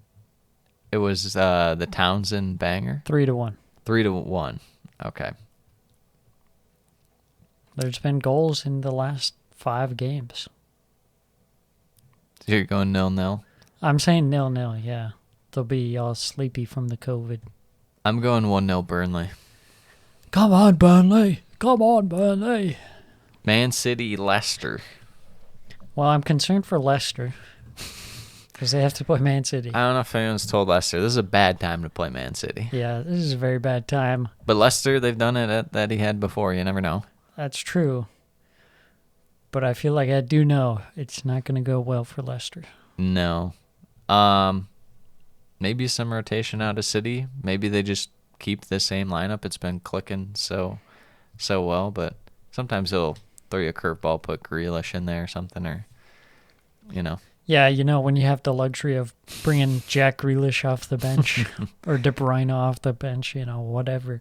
it was the Townsend banger. 3-1. 3-1. Okay. There's been goals in the last 5 games. So you're going 0-0. I'm saying 0-0, yeah. They'll be all sleepy from the COVID. I'm going 1-0 Burnley. Come on, Burnley. Come on, Burnley. Man City, Leicester. Well, I'm concerned for Leicester because they have to play Man City. I don't know if anyone's told Leicester. This is a bad time to play Man City. Yeah, this is a very bad time. But Leicester, they've done it at that he had before. You never know. That's true. But I feel like I do know it's not going to go well for Leicester. No. Maybe some rotation out of City. Maybe they just keep the same lineup. It's been clicking so well, but sometimes they'll throw you a curveball, put Grealish in there or something, or, you know. Yeah, when you have the luxury of bringing Jack Grealish off the bench or De Bruyne off the bench, whatever.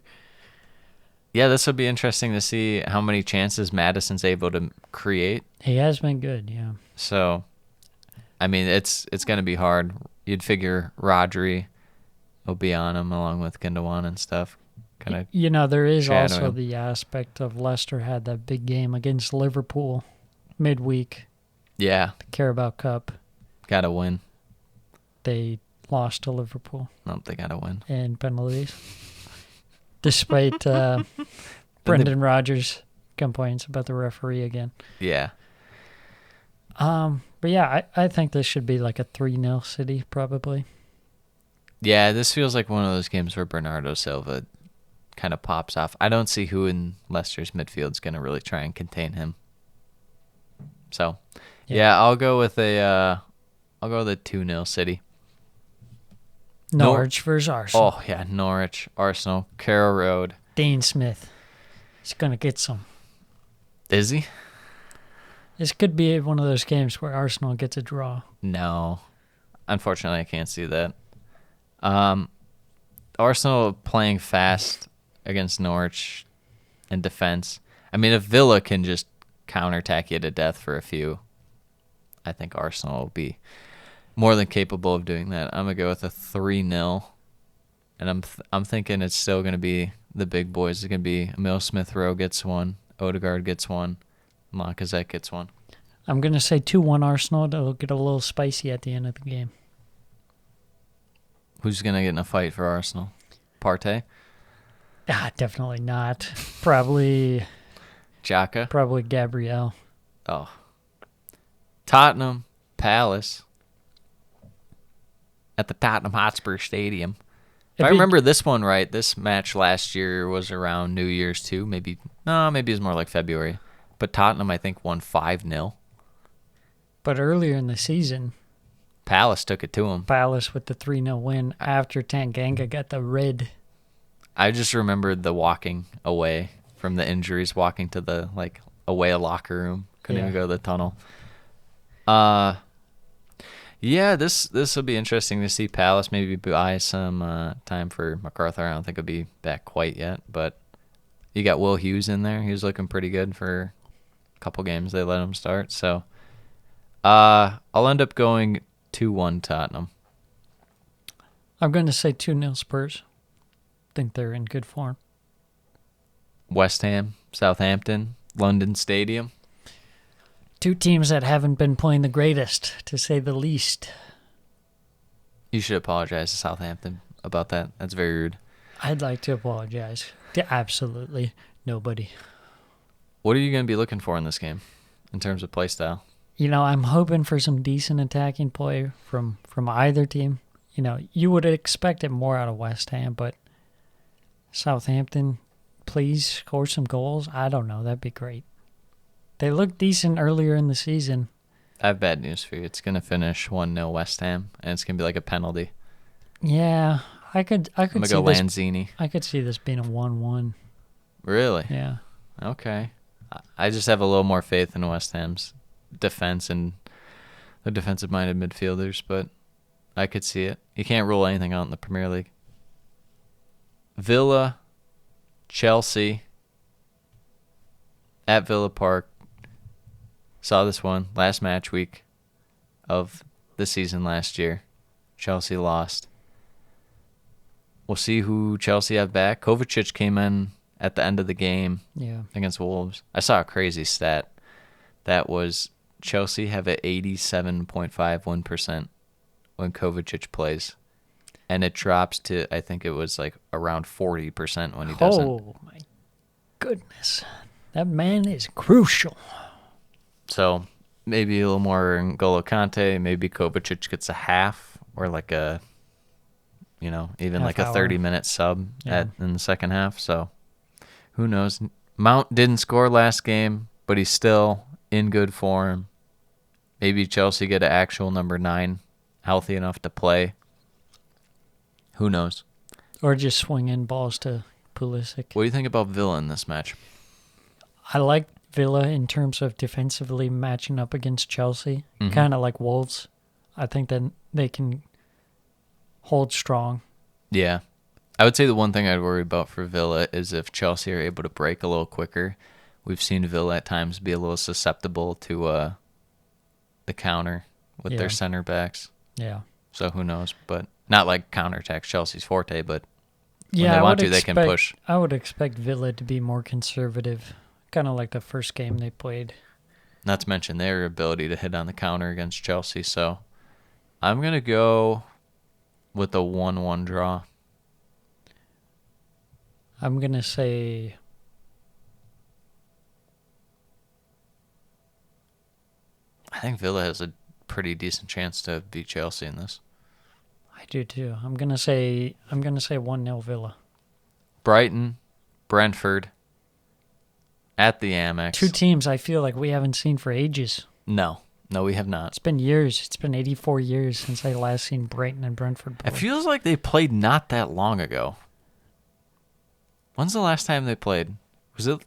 Yeah, this will be interesting to see how many chances Madison's able to create. He has been good, yeah. So, I mean, it's going to be hard. You'd figure Rodri will be on him along with Gundogan and stuff. There is shadow also him. the aspect of Leicester had that big game against Liverpool midweek, Yeah, the Carabao Cup. got to win. They lost to Liverpool Nope, they got to win. in penalties, despite Brendan Rodgers' complaints about the referee again. Yeah. But yeah, I think this should be like a 3-0 City probably. Yeah, this feels like one of those games where Bernardo Silva kind of pops off. I don't see who in Leicester's midfield is going to really try and contain him. So, yeah, I'll go with a 2-0 City. Norwich versus Arsenal. Oh, yeah, Norwich, Arsenal, Carroll Road. Dean Smith. He's going to get some. Is he? This could be one of those games where Arsenal gets a draw. No. Unfortunately, I can't see that. Arsenal playing fast against Norwich in defense. I mean, if Villa can just counterattack you to death for a few, I think Arsenal will be more than capable of doing that. I'm going to go with a 3-0. And I'm thinking it's still going to be the big boys. It's going to be Emile Smith-Rowe gets one, Odegaard gets one, Lacazette gets one. I'm going to say 2-1 Arsenal. It'll get a little spicy at the end of the game. Who's going to get in a fight for Arsenal? Partey? Definitely not. Probably Xhaka? Gabriel. Oh. Tottenham, Palace. At the Tottenham Hotspur Stadium. If I remember this one right, this match last year was around New Year's too. Maybe it was more like February. But Tottenham, I think, won 5-0. But earlier in the season, Palace took it to them. Palace with the 3-0 win after Tanganga got the red. I just remembered the walking away from the injuries, walking to the away locker room. Couldn't even go to the tunnel. Yeah, this will be interesting to see Palace maybe buy some time for MacArthur. I don't think he'll be back quite yet, but you got Will Hughes in there. He was looking pretty good for a couple games they let him start. So I'll end up going 2-1 Tottenham. I'm going to say 2-0 Spurs. Think they're in good form. West Ham, Southampton, London Stadium. Two teams that haven't been playing the greatest, to say the least. You should apologize to Southampton about that. That's very rude. I'd like to apologize to absolutely nobody. What are you going to be looking for in this game in terms of play style? I'm hoping for some decent attacking play from either team. You would expect it more out of West Ham, but Southampton, please score some goals. I don't know. That'd be great. They looked decent earlier in the season. I have bad news for you. It's going to finish 1-0 West Ham, and it's going to be like a penalty. Yeah, I could I'm going to see go this. Lanzini. I could see this being a 1-1. Really? Yeah. Okay. I just have a little more faith in West Ham's defense and the defensive-minded midfielders, but I could see it. You can't rule anything out in the Premier League. Villa, Chelsea, at Villa Park. Saw this one last match week. of the season last year. Chelsea lost. We'll see who Chelsea have back. Kovacic came in at the end of the game against Wolves. I saw a crazy stat. That was Chelsea have an 87.5 win percent when Kovacic plays. And it drops to, I think it was like around 40% when he doesn't. Oh, my goodness. That man is crucial. So maybe a little more N'Golo Kante. Maybe Kovacic gets a half or like a, even Half like a hour. 30-minute sub in the second half. So who knows? Mount didn't score last game, but he's still in good form. Maybe Chelsea get an actual number 9 healthy enough to play. Who knows? Or just swing in balls to Pulisic. What do you think about Villa in this match? I like Villa in terms of defensively matching up against Chelsea. Mm-hmm. Kind of like Wolves. I think that they can hold strong. Yeah. I would say the one thing I'd worry about for Villa is if Chelsea are able to break a little quicker. We've seen Villa at times be a little susceptible to the counter with their center backs. Yeah. So who knows? But not like counterattack Chelsea's forte, but when Yeah, they want to, they can push. I would expect Villa to be more conservative, kind of like the first game they played. Not to mention their ability to hit on the counter against Chelsea. So I'm going to go with a 1-1 draw. I'm going to say I think Villa has a pretty decent chance to beat Chelsea in this. I do too. I'm going to say 1-0 Villa. Brighton, Brentford, at the Amex. Two teams I feel like we haven't seen for ages. No, we have not. It's been years. It's been 84 years since I last seen Brighton and Brentford play. It feels like they played not that long ago. When's the last time they played? Was it?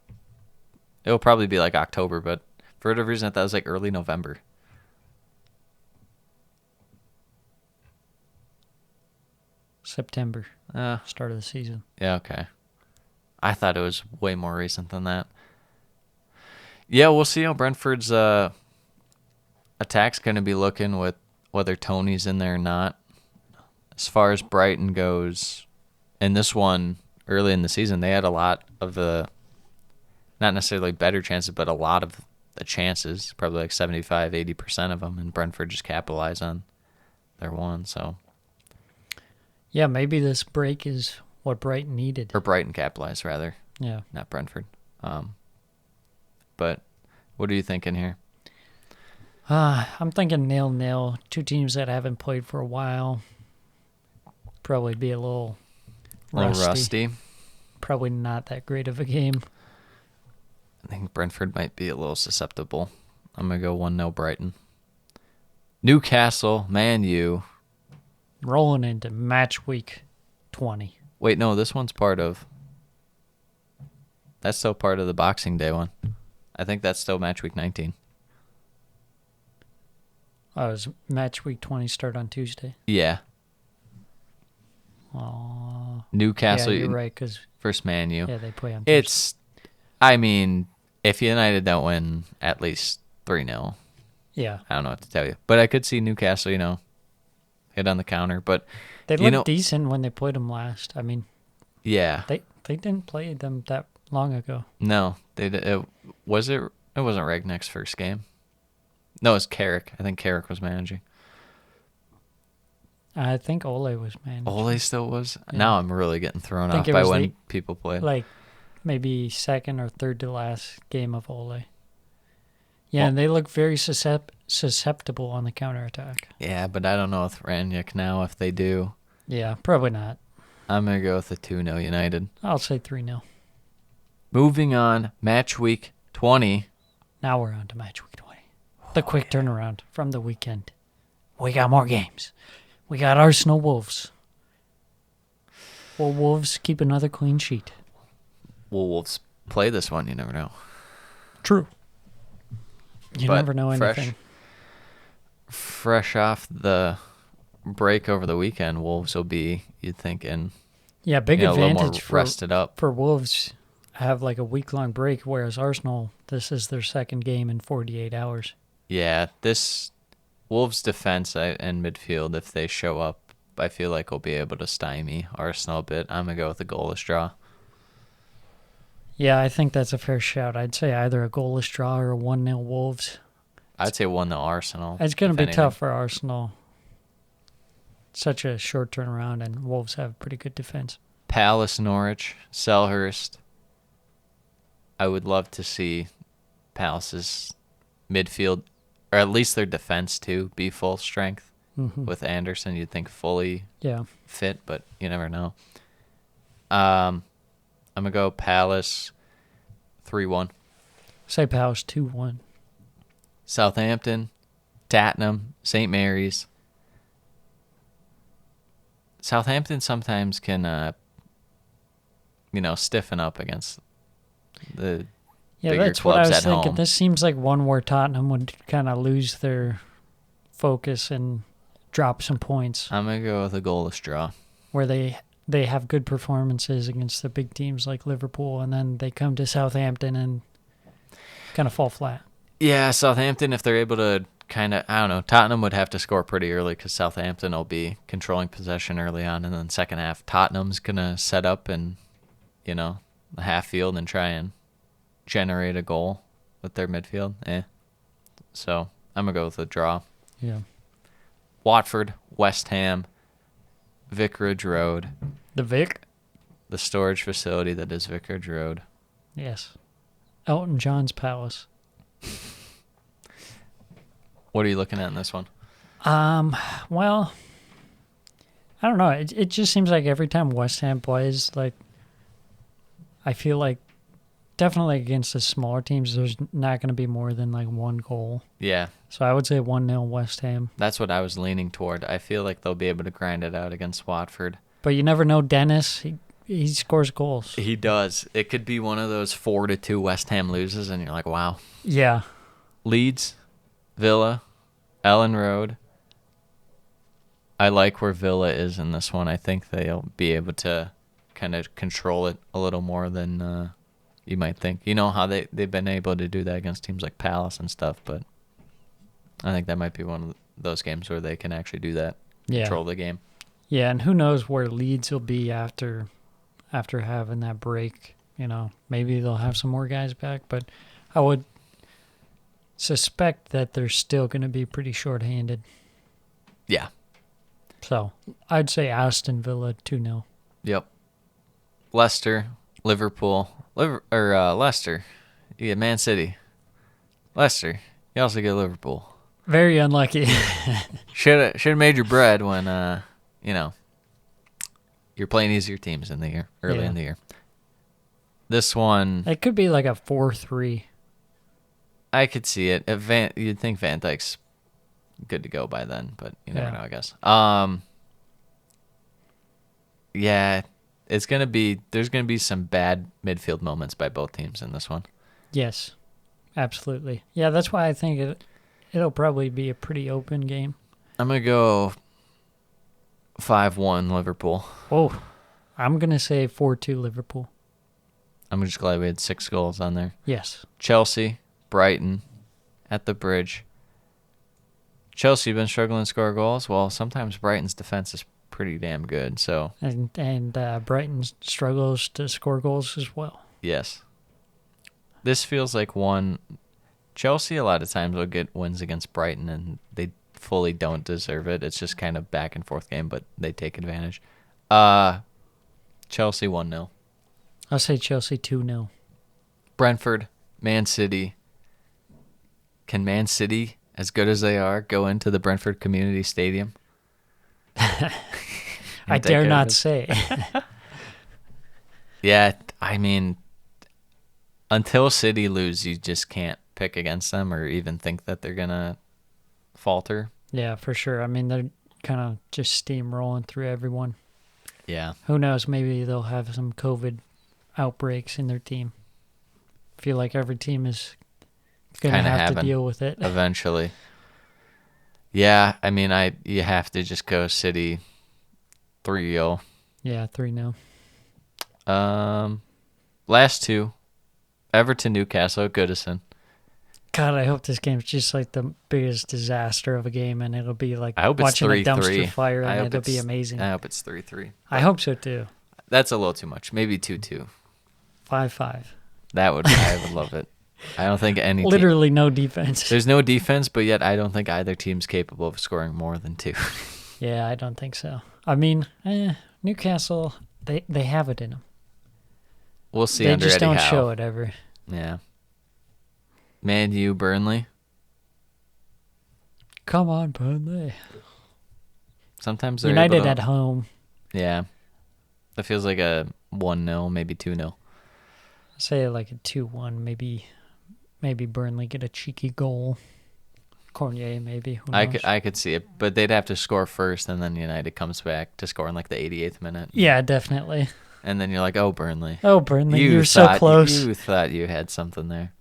It'll probably be like October, but for whatever reason, I thought it was like early November. September, start of the season. Yeah, okay. I thought it was way more recent than that. Yeah, we'll see how Brentford's attack's going to be looking with whether Tony's in there or not. As far as Brighton goes, in this one, early in the season, they had a lot of the, not necessarily better chances, but a lot of the chances, probably like 75, 80% of them, and Brentford just capitalized on their one, so. Yeah, maybe this break is what Brighton needed. Or Brighton capitalized, rather. Yeah. Not Brentford. But what are you thinking here? I'm thinking 0-0. Two teams that haven't played for a while. Probably be a little rusty. Probably not that great of a game. I think Brentford might be a little susceptible. I'm going to go 1-0 Brighton. Newcastle, Man U. Rolling into Matchweek 20. Wait, no, this one's part of... That's still part of the Boxing Day one. I think that's still Matchweek 19. Oh, is Matchweek 20 start on Tuesday? Yeah. Oh. Newcastle Yeah, you're right, because versus Man U. yeah, they play on Tuesday. It's... I mean, if United don't win at least 3-0, Yeah. I don't know what to tell you. But I could see Newcastle, hit on the counter. But They looked decent when they played them last. I mean, yeah. they didn't play them that long ago. No, it wasn't Ragnick's first game. No, it's Carrick. I think Carrick was managing. I think Ole was managing. Ole still was? Yeah. Now I'm really getting thrown I off think it by was when the- people played. Like maybe second or third to last game of Ole. Yeah, and they look very susceptible on the counterattack. Yeah, but I don't know with Rangnick now if they do. Yeah, probably not. I'm going to go with the 2-0 United. I'll say 3-0. Moving on, match week 20. Now we're on to Matchweek 20. The quick turnaround from the weekend. We got more games. We got Arsenal Wolves. Will Wolves keep another clean sheet? Will Wolves play this one? You never know. True. You But never know anything. Fresh off the break over the weekend, Wolves will be, you'd think, in Yeah, big a little more advantage rested up. for Wolves have like a week-long break, whereas Arsenal, this is their second game in 48 hours. Yeah, this Wolves' defense and midfield, if they show up, I feel like will be able to stymie Arsenal a bit. I'm going to go with a goalless draw. Yeah, I think that's a fair shout. I'd say either a goalless draw or a 1-0 Wolves. I'd say 1-0 Arsenal. It's going if to be anything. tough for Arsenal. Such a short turnaround, and Wolves have pretty good defense. Palace, Norwich, Selhurst. I would love to see Palace's midfield, or at least their defense too, be full strength. With Anderson, you'd think fully fit, but you never know. I'm going to go Palace 3-1. Say Palace 2-1. Southampton, Tottenham, St. Mary's. Southampton sometimes can, stiffen up against the bigger that's what I clubs was at thinking. home. This seems like one where Tottenham would kind of lose their focus and drop some points, I'm going to go with a goalless draw. where they have good performances against the big teams like Liverpool, and then they come to Southampton and kind of fall flat. Yeah, Southampton, if they're able to Tottenham would have to score pretty early because Southampton will be controlling possession early on, and then second half, Tottenham's going to set up and, the half field and try and generate a goal with their midfield. So I'm going to go with a draw. Yeah. Watford, West Ham, Vicarage Road, The Vic? the storage facility that is Vicarage Road. Yes. Elton John's Palace. What are you looking at in this one? Well, I don't know. It just seems like every time West Ham plays, like, I feel like definitely against the smaller teams, there's not going to be more than like one goal. Yeah, So I would say 1-0 West Ham. that's what I was leaning toward. I feel like they'll be able to grind it out against Watford. But you never know, Dennis. He scores goals. He does. It could be one of those 4-2 West Ham loses, and you're like, wow. Yeah. Leeds, Villa, Ellen Road. I like where Villa is in this one. I think they'll be able to kind of control it a little more than you might think. You know how they've been able to do that against teams like Palace and stuff, but I think that might be one of those games where they can actually do that, Yeah. control the game. Yeah, and who knows where Leeds will be after having that break. Maybe they'll have some more guys back, but I would suspect that they're still going to be pretty short-handed. Yeah. So I'd say Aston Villa 2-0. Yep. Leicester, Liverpool, Leicester. You get Man City. Leicester. You also get Liverpool. Very unlucky. Should have made your bread when you're playing easier teams in the year, early in the year. This one, It could be like a 4-3. I could see it. You'd think Van Dijk's good to go by then, but you never Yeah. know, I guess. Yeah, there's gonna be some bad midfield moments by both teams in this one. Yes, absolutely. Yeah, that's why I think it'll probably be a pretty open game. I'm gonna go 5-1 Liverpool. Oh, I'm going to say 4-2 Liverpool. I'm just glad we had 6 goals on there. Yes. Chelsea, Brighton, at the Bridge. Chelsea been struggling to score goals. Well, sometimes Brighton's defense is pretty damn good. So And Brighton struggles to score goals as well. yes, this feels like one. Chelsea a lot of times will get wins against Brighton, and they fully don't deserve it. It's just kind of back and forth game, but they take advantage. Chelsea 1-0. I'll say Chelsea 2-0. Brentford, Man City. Can Man City, as good as they are, go into the Brentford Community Stadium? I dare not say. Yeah, I mean, until City lose, you just can't pick against them or even think that they're going to falter. Yeah, for sure. I mean, they're kind of just steamrolling through everyone. Yeah. Who knows? Maybe they'll have some COVID outbreaks in their team. I feel like every team is going to Kinda have to having deal with it. Eventually. Yeah, I mean, you have to just go City 3-0. Yeah, 3-0. Last two, Everton, Newcastle, Goodison. God, I hope this game's just like the biggest disaster of a game, and it'll be like I hope it's watching a 3-3. dumpster fire, I and hope it'll be it's- amazing. I hope it's 3-3. I hope so too. That's a little too much. Maybe 2-2. 5-5. I would love it. I don't think any team, Literally no defense. there's no defense, but yet I don't think either team's capable of scoring more than 2. Yeah, I don't think so. I mean, Newcastle, they have it in them. We'll see They under just Eddie don't Howe. show it ever. Yeah. Man U, Burnley. Come on, Burnley. Sometimes they're United able to, at home. Yeah. That feels like a 1-0, maybe 2-0. Say like a 2-1, maybe Burnley get a cheeky goal. Cornier, maybe. Who knows? I could see it, but they'd have to score first, and then United comes back to score in like the 88th minute. Yeah, definitely. And then you're like, oh, Burnley. Oh, Burnley, you're so close. You thought you had something there.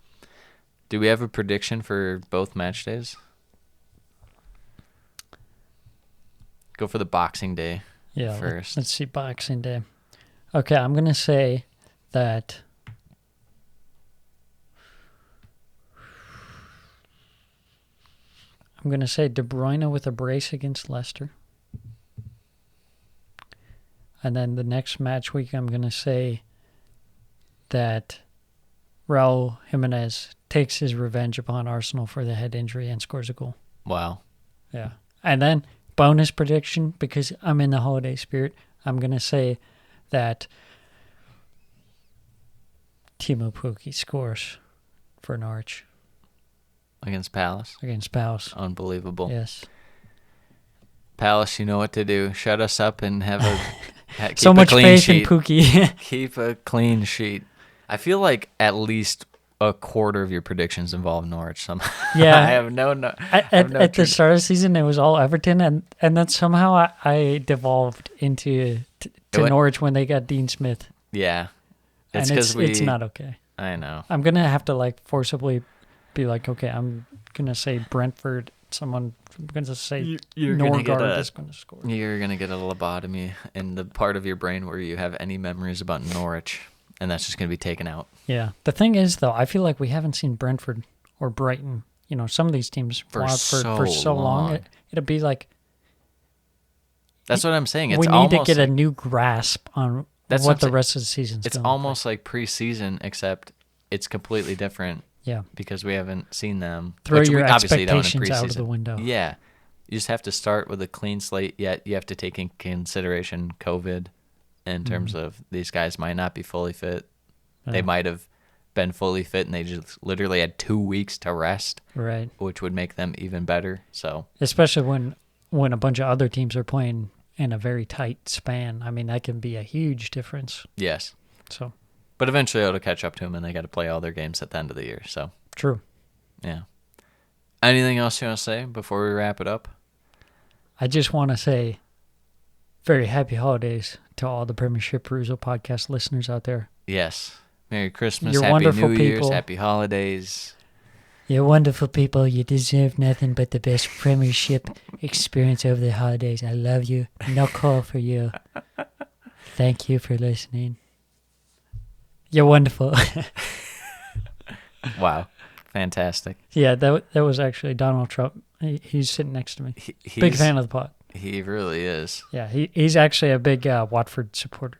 Do we have a prediction for both match days? Go for the Boxing Day Yeah, first. let's see Boxing Day. Okay, I'm going to say that I'm going to say De Bruyne with a brace against Leicester. And then the next match week, I'm going to say that Raul Jimenez takes his revenge upon Arsenal for the head injury and scores a goal. Wow. Yeah. And then bonus prediction, because I'm in the holiday spirit, I'm going to say that Timo Pukki scores for Norwich Against Palace. against Palace. Unbelievable. Yes. Palace, you know what to do. Shut us up and have a keep So a much clean faith sheet. in Pukki. Keep a clean sheet. I feel like at least a quarter of your predictions involve Norwich somehow. Yeah. I have no. At the start of the season, it was all Everton, and then somehow I devolved into to What? Norwich when they got Dean Smith. Yeah. And It's because it's not okay. I know. I'm going to have to like forcibly be like, okay, I'm going to say Brentford. I'm going to say You're gonna get Norgard a- is going to score. You're going to get a lobotomy in the part of your brain where you have any memories about Norwich, and that's just going to be taken out. Yeah. The thing is, though, I feel like we haven't seen Brentford or Brighton, some of these teams For Watford, for so long. long. It'll be like That's what I'm saying. It's we need to almost get a like, new grasp on That's what what I'm the saying. rest of the season's it's going to look almost like preseason, except it's completely different like. Yeah. because we haven't seen them. Throw which your we obviously don't in expectations out of the preseason. window. Yeah. You just have to start with a clean slate, yet you have to take in consideration COVID in terms of these guys might not be fully fit. They Yeah. might have been fully fit and they just literally had 2 weeks to rest, Right. which would make them even better. So, Especially when a bunch of other teams are playing in a very tight span. I mean, that can be a huge difference. yes. So, But eventually it'll catch up to them and they got to play all their games at the end of the year. So, true. yeah. Anything else you want to say before we wrap it up? I just want to say very happy holidays to all the Premiership Perusal podcast listeners out there. Yes. Merry Christmas, You're Happy wonderful New Year's, people. Happy Holidays. You're wonderful people. You deserve nothing but the best Premiership experience over the holidays. I love you. No call for you. Thank you for listening. You're wonderful. Wow. Fantastic. Yeah, that was actually Donald Trump. He's sitting next to me. Big He's- fan of the pod. He really is. Yeah, he's actually a big Watford supporter.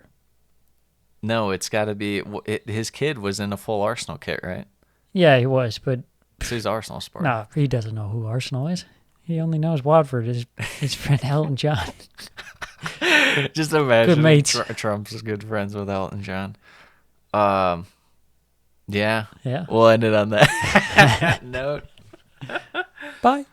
No, it's got to be. His kid was in a full Arsenal kit, right? Yeah, he was, but So he's Arsenal sport. no, he doesn't know who Arsenal is. He only knows Watford. His friend Elton John. Just imagine Good mates. Trump's good friends with Elton John. Yeah. Yeah. We'll end it on that note. Bye.